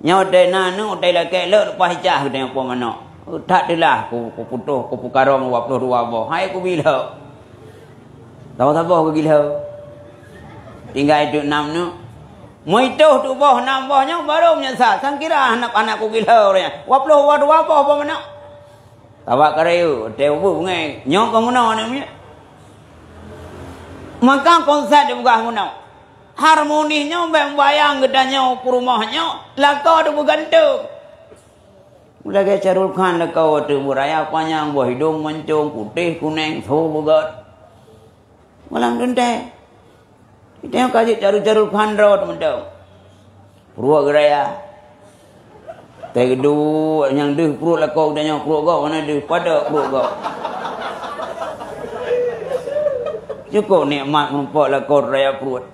Speaker 1: Nyau dek nak dek lagi lek lepas hijah kita apa mana. Tak adalah ku putuh ku pukarong 22 boh. Hai ku bila. Tahu tak boh ku gila. Tinggal hidup 6 nu. Muituh tu boh 6 bohnya baru menyesal. Sangkira anak-anak ku gila orangnya. 22 boh apa mana? Tawak karayu, tewu ngai. Nyok kamu nak ni. Maka konsep dia bukan kamu nak. Harmoninya bayang gedanya rumahnya. Lakau tu bergantung. Lagi Carul Khan lakau tu beraya panjang, buah hidung mancung, putih, kuning, so begat. Malang dente. Kita yang kaji Carul Khan rawat mentau. Purua geraya. Tegedu yang deh perut lakau dan yang perut kau mana deh pada perut kau. Cukup nikmat nampak lakau raya perut.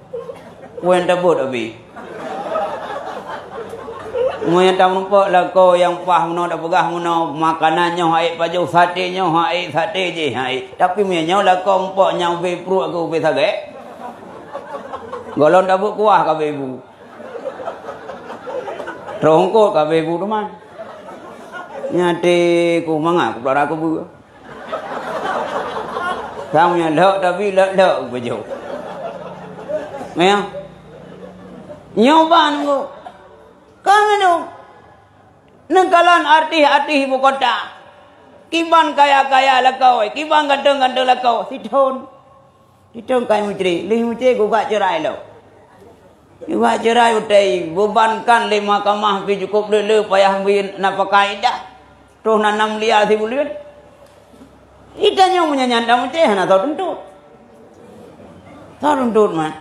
Speaker 1: Kuen tabut abi. Yang tak nampak lakau yang pah mana dak pegah mana makanannya haik baju satenya haik sate je haik. Tapi punya lakau nampak nyau be perut aku be sagek. Golon tabut kuah ka ibu. Rongko ka ibu teman. Nyate ku mangak ku pelara aku bu. Kamu yang lek tapi lek baju. Maya. Nyoban ku. Kamu tu. Nengkalan arti-arti ibu kota. Kiban kaya-kaya lakau. Kiban ganteng-ganteng lakau. Siton. Siton kai mutri. Lih mutri ku gak cerai lo. Gak cerai utai. Bebankan 5 kamah pi cukup lele payah bin napakai dah. Terus nanam liar si bulian. Itanya punya nyandang mutri. Hana tahu tuntut. Tahu tuntut man.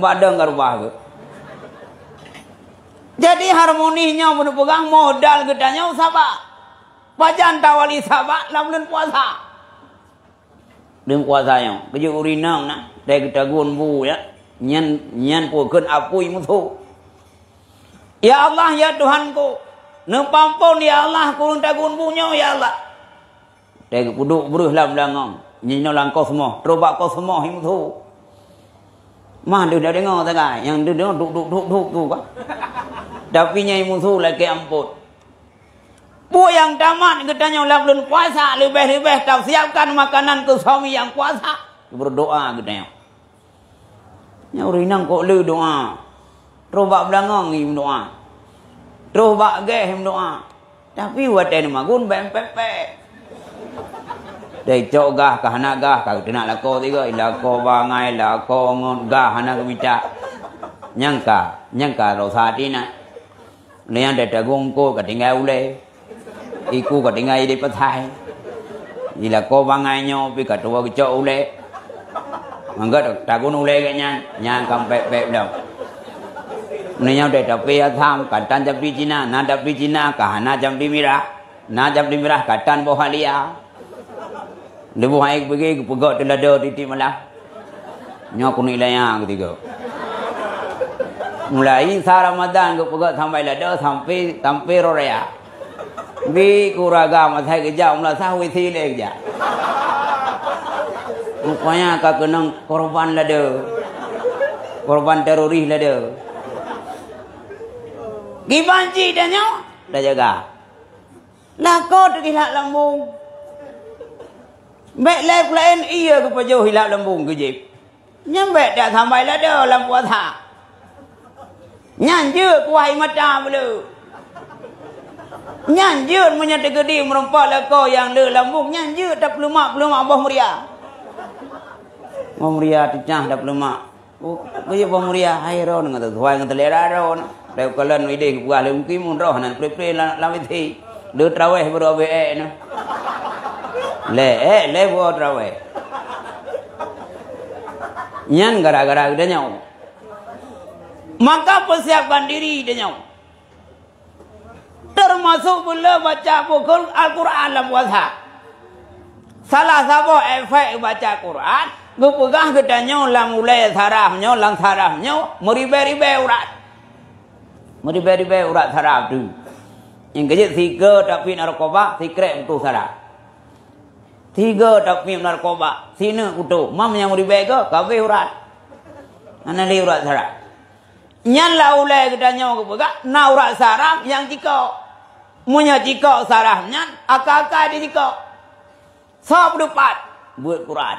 Speaker 1: Badang garubah ke. Jadi harmoninya benar pegang modal gedanya sabar. Pajan tawali sabar lamun puasa. Dem puasanya, kerja urinang na, dari kita gunbu ya. Nyan pukeun apui musuh. Ya Allah ya Tuhanku, nepampun ya Allah kurang tagun bunyo ya Allah. Dari puduk beruh lam langong, nyino langkau semua, terobak kau semua musuh. Mah dia dah dengar tak kan? Yang dia dengar duk tu kan. Tapi nyai musuh lagi ampun. Bu yang tamat katanya bulan puasa lebih-lebih tak siapkan makanan ke suami yang puasa. Berdoa katanya. Nyau rinang kok lu doa. Terobak belangang ni doa. Terobak geh doa. Tapi wadah ni magun bempepek. Dari cok gah ke anak gah kau nak lako tiga lako bangai lako ngon gah anak minta nyangka rosa tina lian ada dagung ko ketinggal ule iku ketinggal di petai di lako bangai nyo pi kedua cok ule enggak dagung ule kayaknya nyangka pep dah ninya ada tapi atam katan japi Cina nada pi Cina kahana jampi mirah na jampi mirah katan bohalia lebu haik pergi pegak telada titik malah. Nyo kuning layang ketiga. Mulai sah Ramadan ke pegak sampai lada sampai raya. Bi kuraga masai kerja mula sah wisi le kerja. Rupanya kak kenang korban lada. Korban teroris lada. Gibanci dah nyo dah jaga. Lakot hilak lambung. Mek lep lain iya ke pajau hilap lambung ke jip. Nyambek tak sampai lah dah dalam puasa. Nyanjur kuah mata belu. Nyanjur menyata gede merempak lakau yang le lambung. Nyanjur tak pelumak abah muria. Abah muria ticah tak pelumak. Oh, kaya abah muria. Hai roh dengan tuai dengan telera roh. Lep kalan wide kuah le mungkin mun roh nan pre-pre lamiti. Le traweh berabe no. Le buat rawe. Nyan gara-gara dia nyau. Maka persiapkan diri dia nyau. Termasuk pula baca buku Al-Quran dalam puasa. Salah satu efek baca Quran Gupegah kita nyo lang ulai saraf nyo lang saraf nyo meribe-ribe urat. Meribe-ribe urat saraf tu. Yang kecil tiga tapi narkoba, tikrek betul saraf. Tiga tapi narkoba, sini kutu. Mam yang meribe ke, kabeh urat. Anali urat saraf. Nyan la ulai kita nyo gupegah, na urat saraf yang jika. Munya jika saraf nyan, akak-akak di jika. Sop dupat, buat Quran.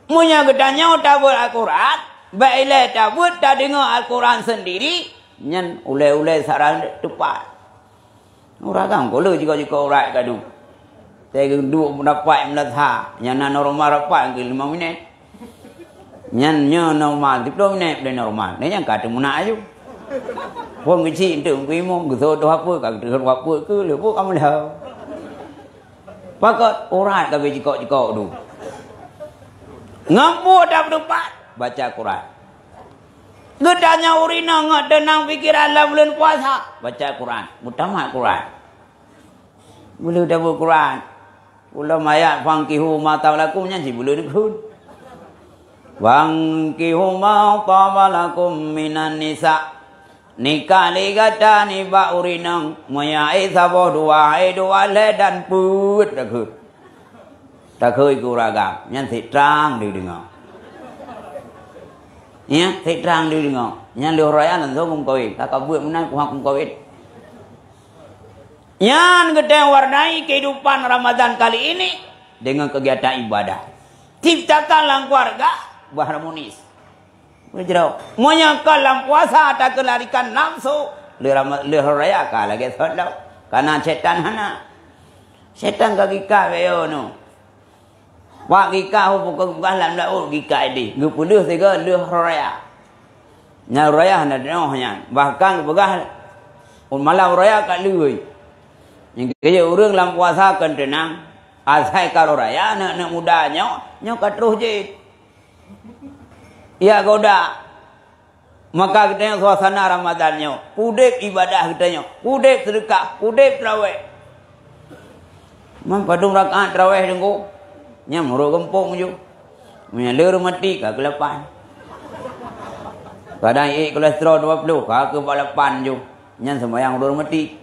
Speaker 1: Munya gedanya tak buat Al-Quran, baiklah tak buat tak dengar Al-Quran sendiri, nyan ulai-ulai sarang tepat. Orang kan kalau jika orang kadu, saya duduk mendapat melatah, nyan normal rapat ke 5 minit, nyan normal 10 minit boleh normal, ni yang kata munak aja. Pun kecil tu, kuimong gitu tu apa, kata apa ke, lepas kamu dah. Pakat orang tapi jika tu. Ngampu tak berdebat baca Quran. Gedanya urina ngat denang fikiran dalam bulan puasa baca Quran. Mutamat Quran. Boleh dah Quran. Ulam ayat fangkihu ma ta'lakum nyan si boleh dikun. Fangkihu ma ta'lakum minan nisa. Nikah ni gata ni ba urina mayai sabo dua le dan put dah. Ta khơi cô ra gặp nhân thị trang đi đừng ngọ nhé thị trang đi đừng ngọ nhân liều rồi ăn lần số không coi ta có vượt nay cũng không coi nhân kita warnai kehidupan Ramadan kali ini dengan kegiatan ibadah ciptakanlah keluarga harmonis begitu maunya kalau puasa tak kelarikan nafsu liều raya kalah gitu loh karena setan hana setan kaki kawe no Wak gika hu pukul làm la ul gika di. Gupu leuh tiga leuh raya. Nya raya na noh nya. Bahkan begah un malam raya ka leuy. Yang kaya urang lam puasa kan tenang. Asai karo raya na muda nyo ka terus je. Ya goda. Maka kita suasana Ramadan nyo, kudep ibadah kita nyo, kudep sedekah, kudep tarawih. Man padung rakaat tarawih dengku. Nya muru gempung ju. Menyalur mati ka ke-8. Kadang kolesterol 20 ka ke-8 ju. Nyan sembahyang urur mati.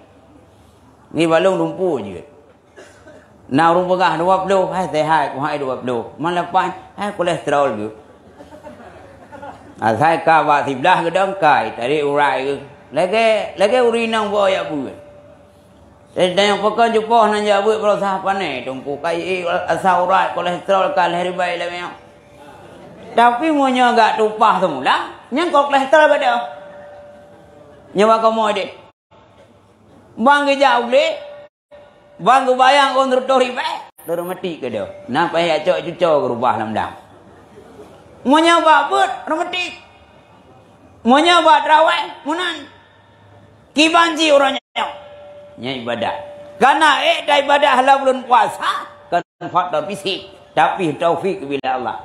Speaker 1: Ni balung lumpuh je. Nah urung pegah 20, hai sehat ku hai 20. Man 8, hai kolesterol ju. Asai ka wa 11 gedang kai tadi urai ke. Lagi urinang boya bu. Dan yang pekan jumpa nanya buat berusaha panen, tunggu kai asal urat kolesterol kan hari baik lah memang. Tapi monya agak tupah semula, yang kolesterol pada. Nyawa kamu ada. Bang jauh le, bang bayang on rotori baik, terus mati ke dia. Nampak ya cok cucok ke rubah lamdam. Monya babut, mati. Monya buat rawai, munan. Kibanji orangnya. Nya ibadah. Karena dah ibadah halal bulan puasa kan faktor fisik, tapi taufik bila Allah.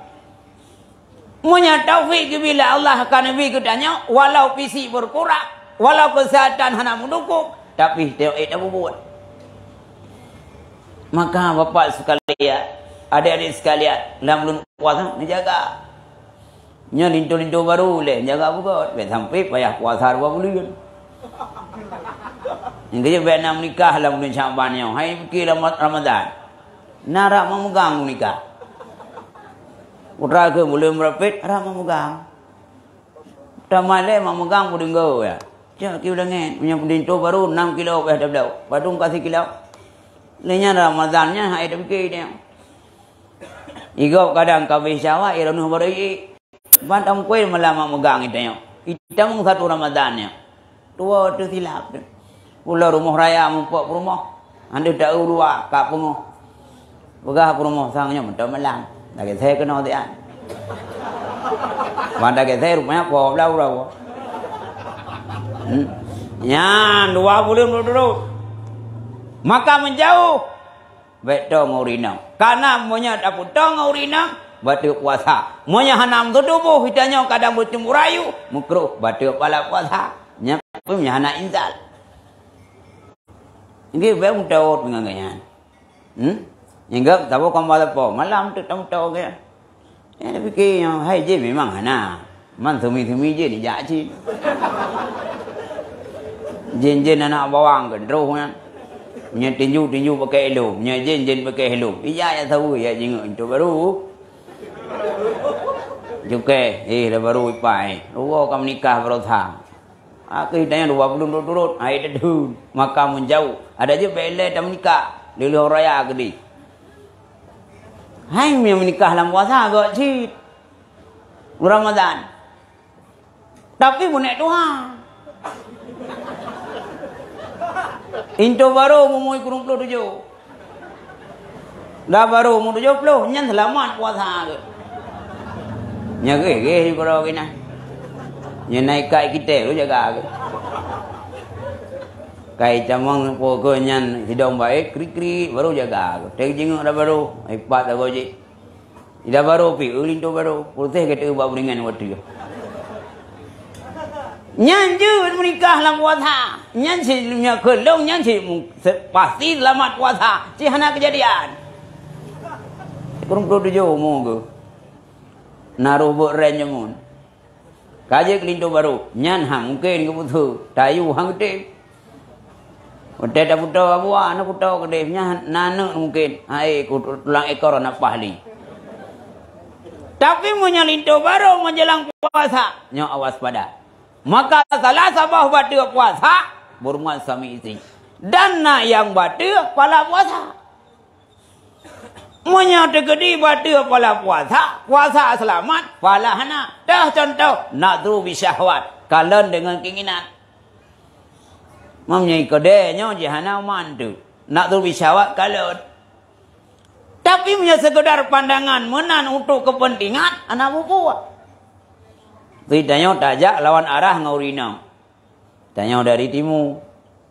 Speaker 1: Munya taufik bila Allah kan nabi katanya walau fisik berkurang, walau kesehatan hana mendukung, tapi dah buat. Maka bapak sekalian, adik-adik sekalian, dalam bulan puasa dijaga. Nya lintu-lintu baru le jaga buat, sampai payah puasa 2 bulan. Yang kerja Vietnam nikah lah bulan Syaban yang hai fikir Ramadan. Nara memegang nikah. Putra ke boleh merapit, ara memegang. Tamale memegang puding go ya. Cak kiu dengan punya puding tu baru 6 kilo dah belau. Badung kasih kilo. Lenya Ramadannya hai dah fikir dia. Igau kadang kabeh Syawal iranu barai. Bantam kuih malam memegang itu. Kita mung satu Ramadannya. Tua tu silap tu. Pula rumah raya mumpuk rumah. Anda tak urua kat rumah. Begah rumah sangnya mentah malam. Lagi saya kena dia. Pada saya rupanya kau belau belau. Ya 20 dulu. Maka menjauh. Betul ngurina. Karena monya tak putong ngurina. Batu puasa. Monya hanam tubuh. Hitanya kadang bercumbu rayu. Mukruh. Batu pala puasa. Nyapun hana inzal. Ini baru tahu dengan ganyan. Hingga tahu kamu ada apa? Malam tu tahu ke? Ya fikir hai je memang hana. Man thumi je ni jak je. Jin anak bawang gendroh kan. Punya tinju pakai helm, punya jin pakai helm. Iya ya tahu ya jenguk itu baru. Juga dah baru ipai. Ruwa kamu nikah baru tha. Aku tanya 20 turut, ai dedu, maka menjauh. Ada je bele dah menikah, lelu raya gede. Hai menikah dalam puasa gak cit. Ramadan. Tapi bonek Tuhan. Into baru mumui kurung 27. Dah baru umur 70, nyan selamat puasa ke. Nya ge kalau kena. Nya naik kai kita lu jaga ke. Kai camang poko nyan hidung baik krik baru jaga ke. Tek jenguk dah baru, ipat dah goji. Ida baru pi ulin tu baru, putih kita ubah beringan waktu. Nyan je menikah dalam puasa. Nyan si lunya kelong, nyan si pasti selamat puasa. Si hana kejadian. Kurang 27 umur ke. Naruh buat ren jamun. Kaje kelinto baru. Nyan hang mungkin ke putu. Tayu hang gede. Udah dah putu abuah, anak putu gede. Nana mungkin. Hai, tulang ekor anak pahli. Tapi menyalinto baru menjelang puasa. Nyo awas pada. Maka salah sabah batu puasa berhubungan suami istri. Dan nak yang batu pala puasa. Menyata gede batu pala puasa. Puasa selamat pala hana. Dah contoh nak tu bisyahwat. Kalian dengan keinginan. Mempunyai kedenya jihana mantu. Nak tu bisyahwat kalian. Tapi punya sekedar pandangan menan untuk kepentingan anak buku. Tanya tajak lawan arah ngurina. Tanya dari timur.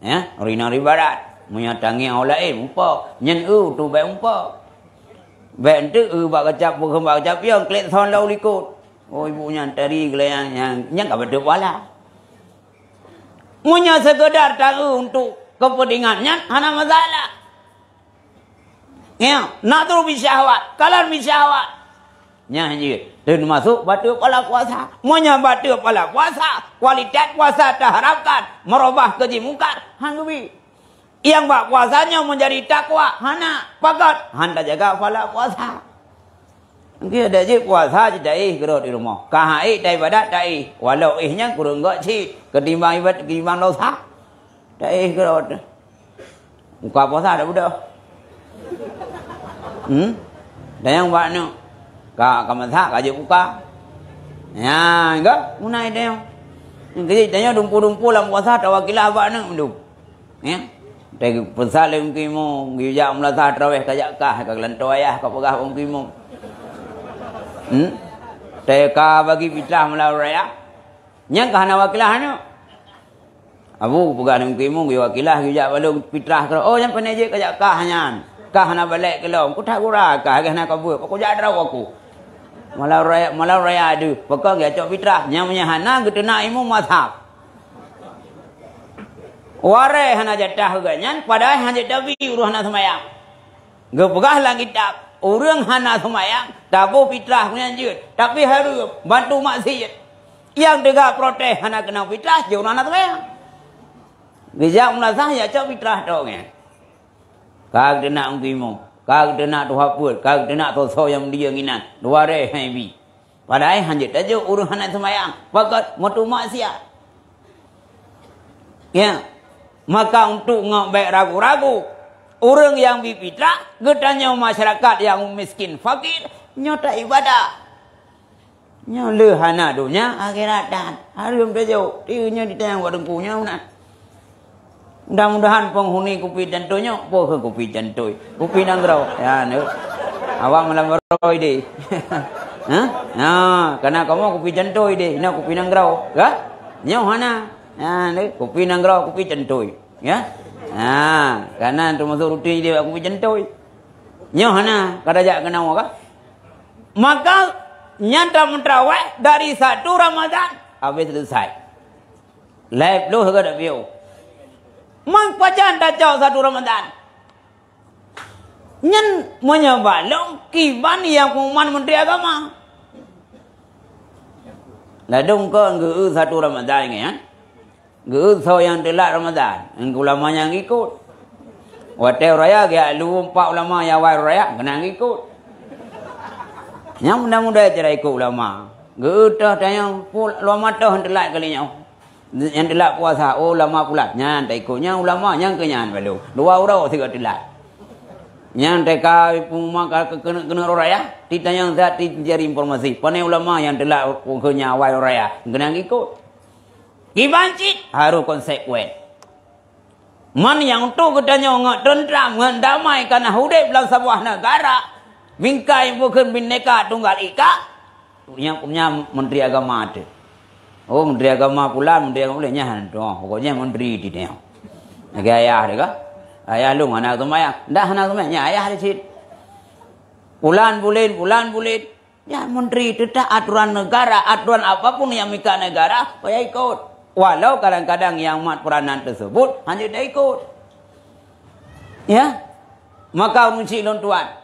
Speaker 1: Ya, urina dari barat. Menyatangi orang lain umpa. Nyen tu baik umpa. Baik tu bak kecap bukan bak kecap yang klik thon lau likut. Oh ibunya dari gelayan yang enggak betul wala. Munya sekedar tahu untuk kepentingannya hana masalah. Ya, nak tu bisyahwat, kalan bisyahwat. Nyanyi dan masuk batu pala puasa. Monya batu pala puasa. Kualitas puasa terharapkan merubah keji mungkar. Hanggubi. Yang bak puasanya menjadi takwa. Hana pakat. Handa jaga pala puasa. Mungkin ada je puasa je daih gerot di rumah. Kahai daripada daih. Walau ihnya kurang gak cik. Ketimbang ibadat ketimbang dosa. Daih gerot. Muka puasa ada budak. Dan yang buat ni. Kamu tak kaji buka. Ya, enggak. Munai dia. Jadi tanya dumpu lam puasa tawakilah apa nak mendum. Ya. Tegi pesalim kimu, gijak melata traweh kajak kah ka gelanto ayah ka pegah om kimu. Teka bagi pitah melau raya. Nyang kahana wakilah anu. Abu pegah om kimu gi wakilah gijak balung pitah oh yang peneje kajak kah nyan. Kah hana balik kelong. Ku tak gura kah hana kabur. Aku jadraw aku. Malau raya ada. Pokok dia cok fitrah. Yang punya hana kita nak imu mazhab. Warai hana jatah ganyan. Padahal hana jatah uruh hana semayang. Gepegah lang kitab. Orang hana semayang. Tabu fitrah punya jut. Tapi harus bantu maksiat. Yang tegak protes hana kena fitrah. Jauh hana semayang. Gejak mulazah ya cok fitrah dong ya. Kag dia nak ungimu. Kag dia nak tuha pun. Kag dia nak toso yang dia nginan. Dua re hebi. Padahal hanjit aja urusan nak semayang. Pakat motu maksiat. Ya. Maka untuk ngobek ragu-ragu. Orang yang bipitrah. Getanya masyarakat yang miskin fakir. Nyota ibadah. Nyolah hana dunia akhirat dan. Harum tejo. Tiunya ditayang wadengkunya unan. Mudah-mudahan penghuni kopi jantunya, poh kopi jantuy, kopi nanggrau, ya nu, awak malam beroi deh, nah, karena kamu kopi jantuy deh, nak kopi nanggrau, ya, nyaw hana, ya nu, kopi nanggrau, kopi jantuy, ya, nah, karena termasuk rutin dia kopi jantuy, nyaw hana, kada jak kena waka, maka nyata mentrawai dari 1 Ramadan habis selesai, live lo harga view. Mang pajan dah jauh 1 Ramadan. Nyen menyebalong kiban yang pengumuman Menteri Agama. Ladung kau ngeu satu Ramadan ni kan. Ngeu so yang telat Ramadan. Ulama yang ikut. Hotel raya dia lu 4 ulama yang wai raya kena ikut. Yang mudah-mudah cara ikut ulama. Ngeu dah tanya ulama dah telat kalinya. Yang telat puasa ulama pula. Nyan tak ikutnya ulama yang kenyan balu. Dua orang tiga telat. Yang teka puma kena raya, ditanya zat dicari informasi. Panai ulama yang telah punya awal raya, kena ikut. Kibancit harus konsekuen. Man yang tu katanya ngak tentram, ngak damai karena hidup dalam sebuah negara. Bingkai bukan bineka tunggal ika. Yang punya menteri agama ada. Oh menteri agama pula, menteri agama pula nyahan. Pokoknya menteri di dia. Negara ayah dia kah? Ayah lu anak semayang. Dah anak semayang. Ayah di situ. Bulan bulit. Ya menteri tetap aturan negara. Aturan apapun yang mika negara. Saya ikut. Walau kadang-kadang yang mat peranan tersebut. Hanya dia ikut. Ya. Maka uncik lon tuan.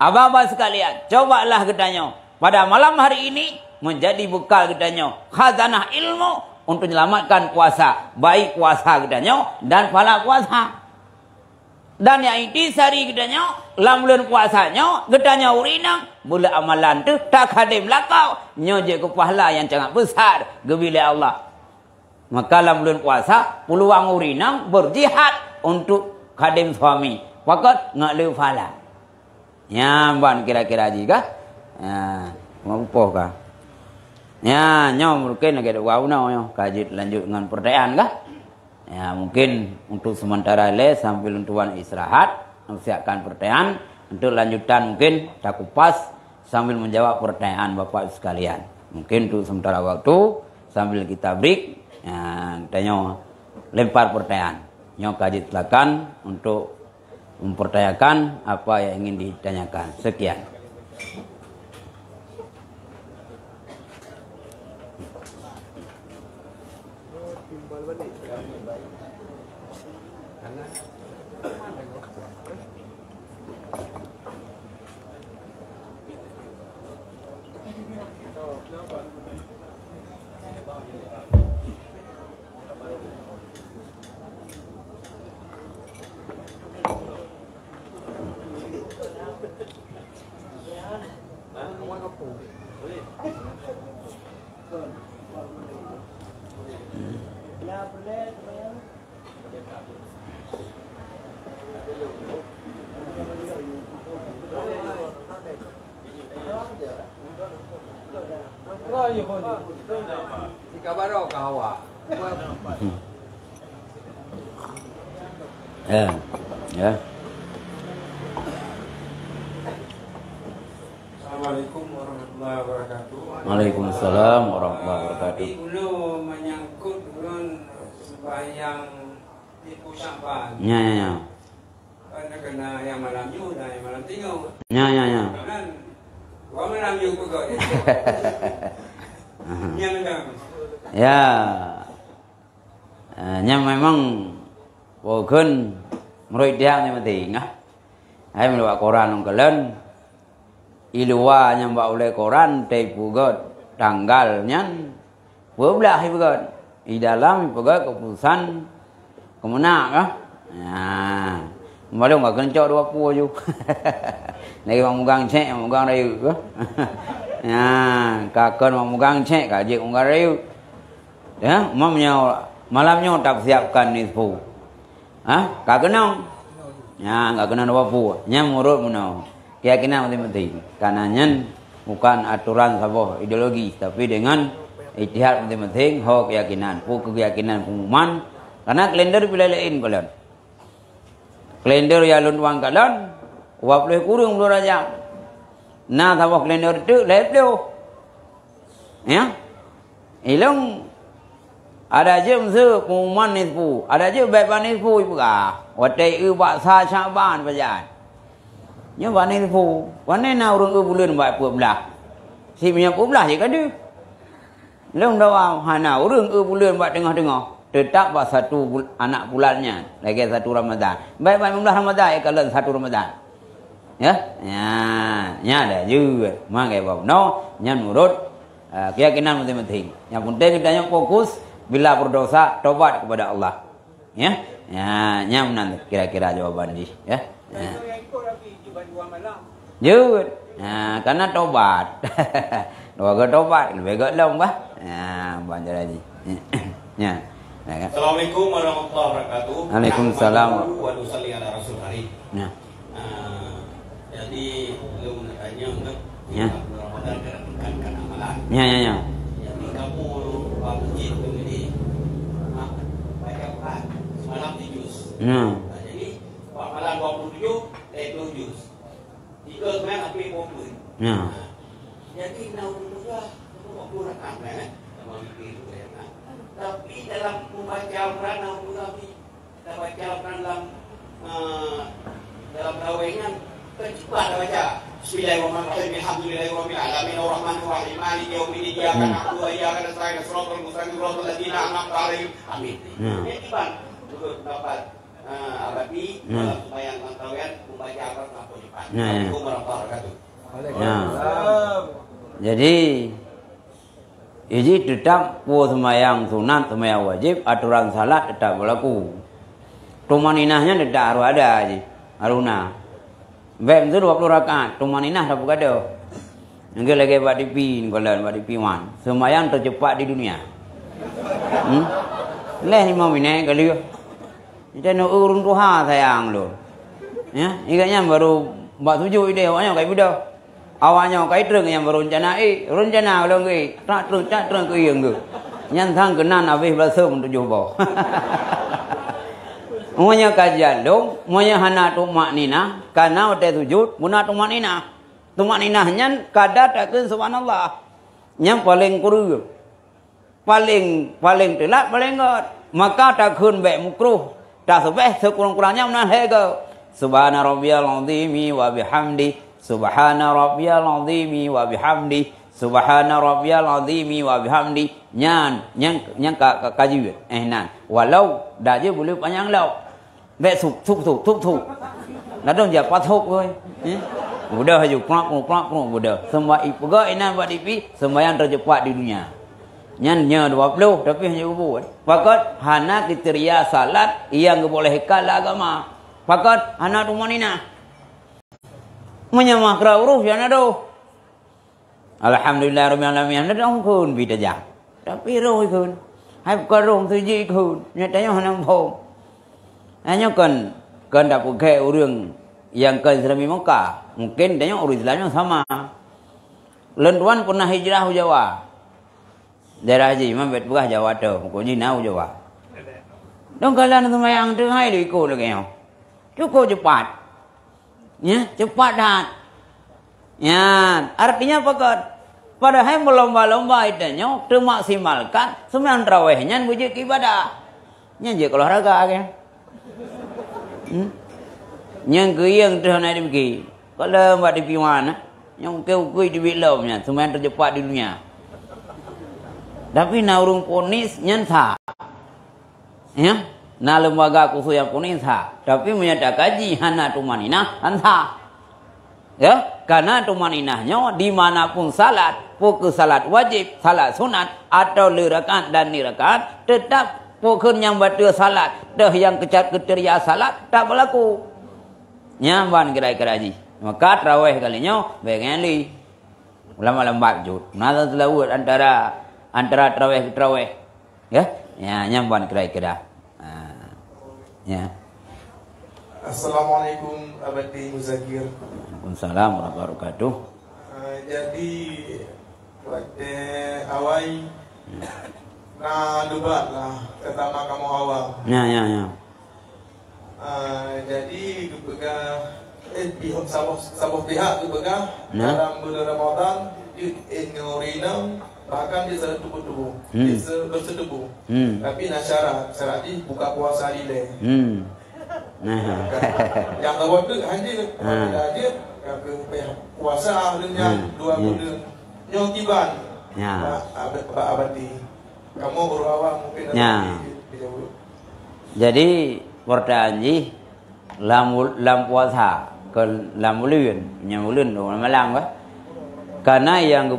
Speaker 1: Abang-abang sekalian. Cobalah katanya. Pada malam hari ini. Menjadi bekal katanya. Khazanah ilmu. Untuk menyelamatkan puasa. Baik puasa katanya. Dan pahala puasa. Dan yang itu sehari gedanya, dalam bulan puasanya, gedanya urinang, boleh amalan tu tak hadim lakau, nyojek ke pahala yang sangat besar, gebila Allah. Maka dalam bulan puasa, peluang urinang berjihad untuk hadim suami. Pakat ngak leu pahala. Ya, ban kira-kira juga. Ya, mampu kah? Ya, nyom mungkin agak ada wawna, kaji lanjut dengan pertanyaan kah? Ya, mungkin untuk sementara le sambil tuan istirahat, mempersiapkan pertanyaan untuk lanjutan mungkin tak kupas sambil menjawab pertanyaan Bapak sekalian. Mungkin untuk sementara waktu sambil kita break, ya, tanya lempar pertanyaan. Nyo kaji silakan untuk mempertanyakan apa yang ingin ditanyakan. Sekian. Ya.
Speaker 2: Assalamualaikum warahmatullahi wabarakatuh.
Speaker 1: Waalaikumsalam warahmatullahi wabarakatuh.
Speaker 2: Dulu menyangkut dengan sembahyang di Pusambang.
Speaker 1: Ya.
Speaker 2: Karena kena yang malam nyu dan yang malam tinggal.
Speaker 1: Ya.
Speaker 2: Kan gua malam nyu juga.
Speaker 1: Ya. Nya memang bukan menurut dia ni penting ah. Hai melawat Quran orang kalian. Ilua yang bawa oleh Quran teh pugot tanggalnya berbelah pugot. Di dalam pugot keputusan kemenang ah. Ya. Malu enggak kencok 20 ju. Lagi memegang cek, memegang rayu ah. Ya, kakon memegang cek, kajik memegang rayu. Ya, mamnya malamnya tak siapkan nisfu. Ah, kak kenal? Ya, enggak kenal apa-apa. Nya murut muno. Keyakinan penting. Kanannya bukan aturan sebuah ideologi, tapi dengan ijtihad penting. Ho keyakinan, keyakinan pengumuman. Karena kalender bila lain kalian. Kalender yang luang kalian, waplah kurung dua jam. Nah, sebuah kalender itu lepas. Ya, ilung. Ada je mesti pengumuman nisfu, ada je beban nisfu juga. Watai bahasa Syaban bajan. Nya ban nisfu, wane na urang bulan ba pubelah. Si punya pubelah je kada. Long dawa hana urang bulan ba tengah-tengah. Tetap ba satu anak bulannya, lagi satu Ramadan. Baik-baik bulan Ramadan kalau satu Ramadan. Ya, nya ada juga. Mangke bab no, nya nurut Keyakinan penting-penting. Yang penting kita yang fokus bila berdosa tobat kepada Allah. Ya. Ya, nyaman kira-kira jawaban ini, ya. Ya. Jut. Nah, karena tobat. Dua ke tobat, lebih ke long bah. Nah, banyak lagi. Ya.
Speaker 2: Assalamualaikum warahmatullahi wabarakatuh.
Speaker 1: Waalaikumsalam.
Speaker 2: Wa nusalli ala rasul karim.
Speaker 1: Ya.
Speaker 2: Jadi lu tanya untuk
Speaker 1: Ya.
Speaker 2: Ramadan kan amalan.
Speaker 1: Ya, ya, ya.
Speaker 2: Jadi kamu masjid ini baca Quran semalam 7 juz.
Speaker 1: Ya.
Speaker 2: Jadi malam 27 juz. 3 sebenarnya tapi 20.
Speaker 1: Ya.
Speaker 2: Jadi juga 20 rakaat kan. Sama mikir kan. Tapi dalam membaca Al-Quran kita baca Al-Quran dalam tarawihnya cepat baca Bismillahirrahmanirrahim Alhamdulillahirabbil alamin arrahmanir rahim maliki yaumiddin iyyaka na'budu wa iyyaka nasta'in shiratal mustaqim shiratal ladzina an'amta 'alaihim amin. Jadi Bang untuk dapat abadi dalam sembahyang tarawih membaca Al-Quran apa cepat. Assalamualaikum warahmatullahi wabarakatuh.
Speaker 1: Waalaikumsalam. Jadi tetap sembahyang sunat, sembahyang wajib, aturan salat tetap berlaku. Tumaninahnya tetap harus ada aja. Haruna. Baik itu 20 rakaat, tumaninah tak berada. Yang lagi buat dipin, kalau buat dipiwan. Sembahyang tercepat di dunia. Leh 5 minit kali. Kita nak urun Tuhan sayang lo. Ya, ingatnya baru buat 7 ide awaknya kayak bida. Awaknya kai treng yang berencana rencana ulang tak treng ke yang ke. Nyan thang kenan habis belasem 7 bau. Monya kajian dong, monya hana tu maknina, karena udah sujud, muna tu maknina. Tu maknina nyan kadar takkan subhanallah. Yang paling kuru. Paling telat paling ngot. Maka takun baik mukruh. Tak sebeh sekurang-kurangnya mana hega. Subhana rabbiyal azimi wa bihamdi. Subhana rabbiyal azimi wa bihamdi. Subhana rabbiyal azimi wa bihamdi. Nyan kaji nan. Walau dah je boleh panjang lau. Baik thuk. Dah dong dia pathuk oi. Mudah aja plak mudah. Semua ibadah inan buat dipi sembahyang tercepat di dunia. Nyan 20 tapi hanya ubud. Fakat hana kriteria salat yang dibolehkan agama. Fakat hana tumanina. Menyamah kera uruf yang ada. Alhamdulillah rabbil alamin. Ada orang kun bida jah. Tapi roh kun. Hai karung tu ji kun. Nyatanya hana phong. Hanya kan tak pakai orang yang ke Islam Mekah. Mungkin dia orang Islam yang sama. Lentuan pernah hijrah ke Jawa. Daerah Haji Imam Bet Begah Jawa tu. Pokoknya nau Jawa. Dong kalian tu mayang tu hai lu ikut lagi yang. Cukup cepat. Ya, cepat dah. Ya, artinya apa kan? Padahal berlomba-lomba itu termaksimalkan sembahyang tarawihnya wujud ibadah. Nya je kalau olahraga kan. Yang kuyang tu nak pergi. Kalau buat di piwan, yang kau di bilaunya sembahyang tercepat di dunia. Tapi na urung ponis nyanta. Ya, na lembaga khusus yang ponis ha. Tapi menyata kaji hana tumanina anta. Ya, karena tumaninahnya dimanapun salat, fokus salat wajib, salat sunat atau lirakat dan nirakat, tetap fokus yang batal salat, dah yang kecat kriteria salat tak berlaku. Nyaman kira-kira ji. Maka tarawih kalinya bagaimana? Ulama lambat jut. Nada selawat antara tarawih ke tarawih. Ya, ya nyaman kira-kira. Ya.
Speaker 3: Assalamualaikum abadi muzakir.
Speaker 1: Waalaikumsalam warahmatullahi wabarakatuh.
Speaker 3: Jadi pada awal na debat lah pertama kamu awal.
Speaker 1: Ya.
Speaker 3: Jadi pihak sabah pihak juga dalam bulan Ramadan ingurina bahkan di sana tubuh di bersetubuh. Tapi nak syarat ini buka puasa lile. Yang awal tu hanya aja puasa dengan 2 bulan nyong tiban. Ya. Abadi. Kamu baru awal mungkin.
Speaker 1: Ya. Jadi pertanyaan lam puasa ke lam ulun, nyam ulun do malang ba. Karena yang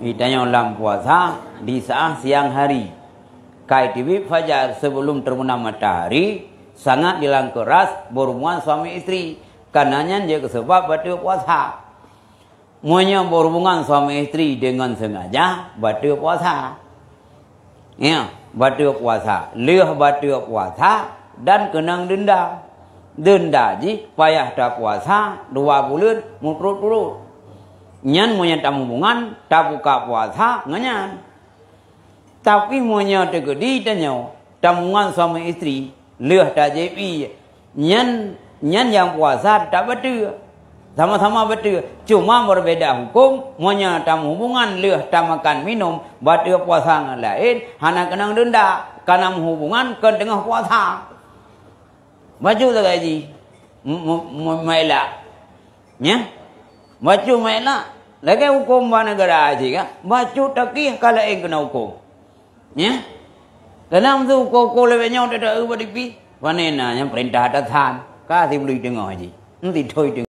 Speaker 1: Ditanya dalam puasa di saat siang hari. Kai TV fajar sebelum terbenam matahari sangat dilarang keras berhubungan suami istri. Karenanya dia sebab batal puasa. Muanya berhubungan suami istri dengan sengaja batal puasa. Ya, batal puasa. Leh batal puasa dan kenang denda. Denda ji payah tak puasa 2 bulan murut-murut. Nyan monya tak hubungan, tak buka puasa, nganyan. Tapi monya tegedi tanya, tamungan suami istri, leh tak jepi. Nyan yang puasa tak betul. Sama-sama betul. Cuma berbeza hukum, monya tak hubungan, leh tak makan minum, betul puasa ngan lain, hana kenang denda, karena hubungan ke tengah puasa. Baju tak gaji, mailak. Ya? Baca mainlah. Lagi hukum negara aja kan. Baca takih kalau kena hukum. Ya. Dalam tu hukum lebihnya udah ada ubah di pi. Wanena yang perintah atasan. Kasih beli tengah aja. Nanti toy tengah.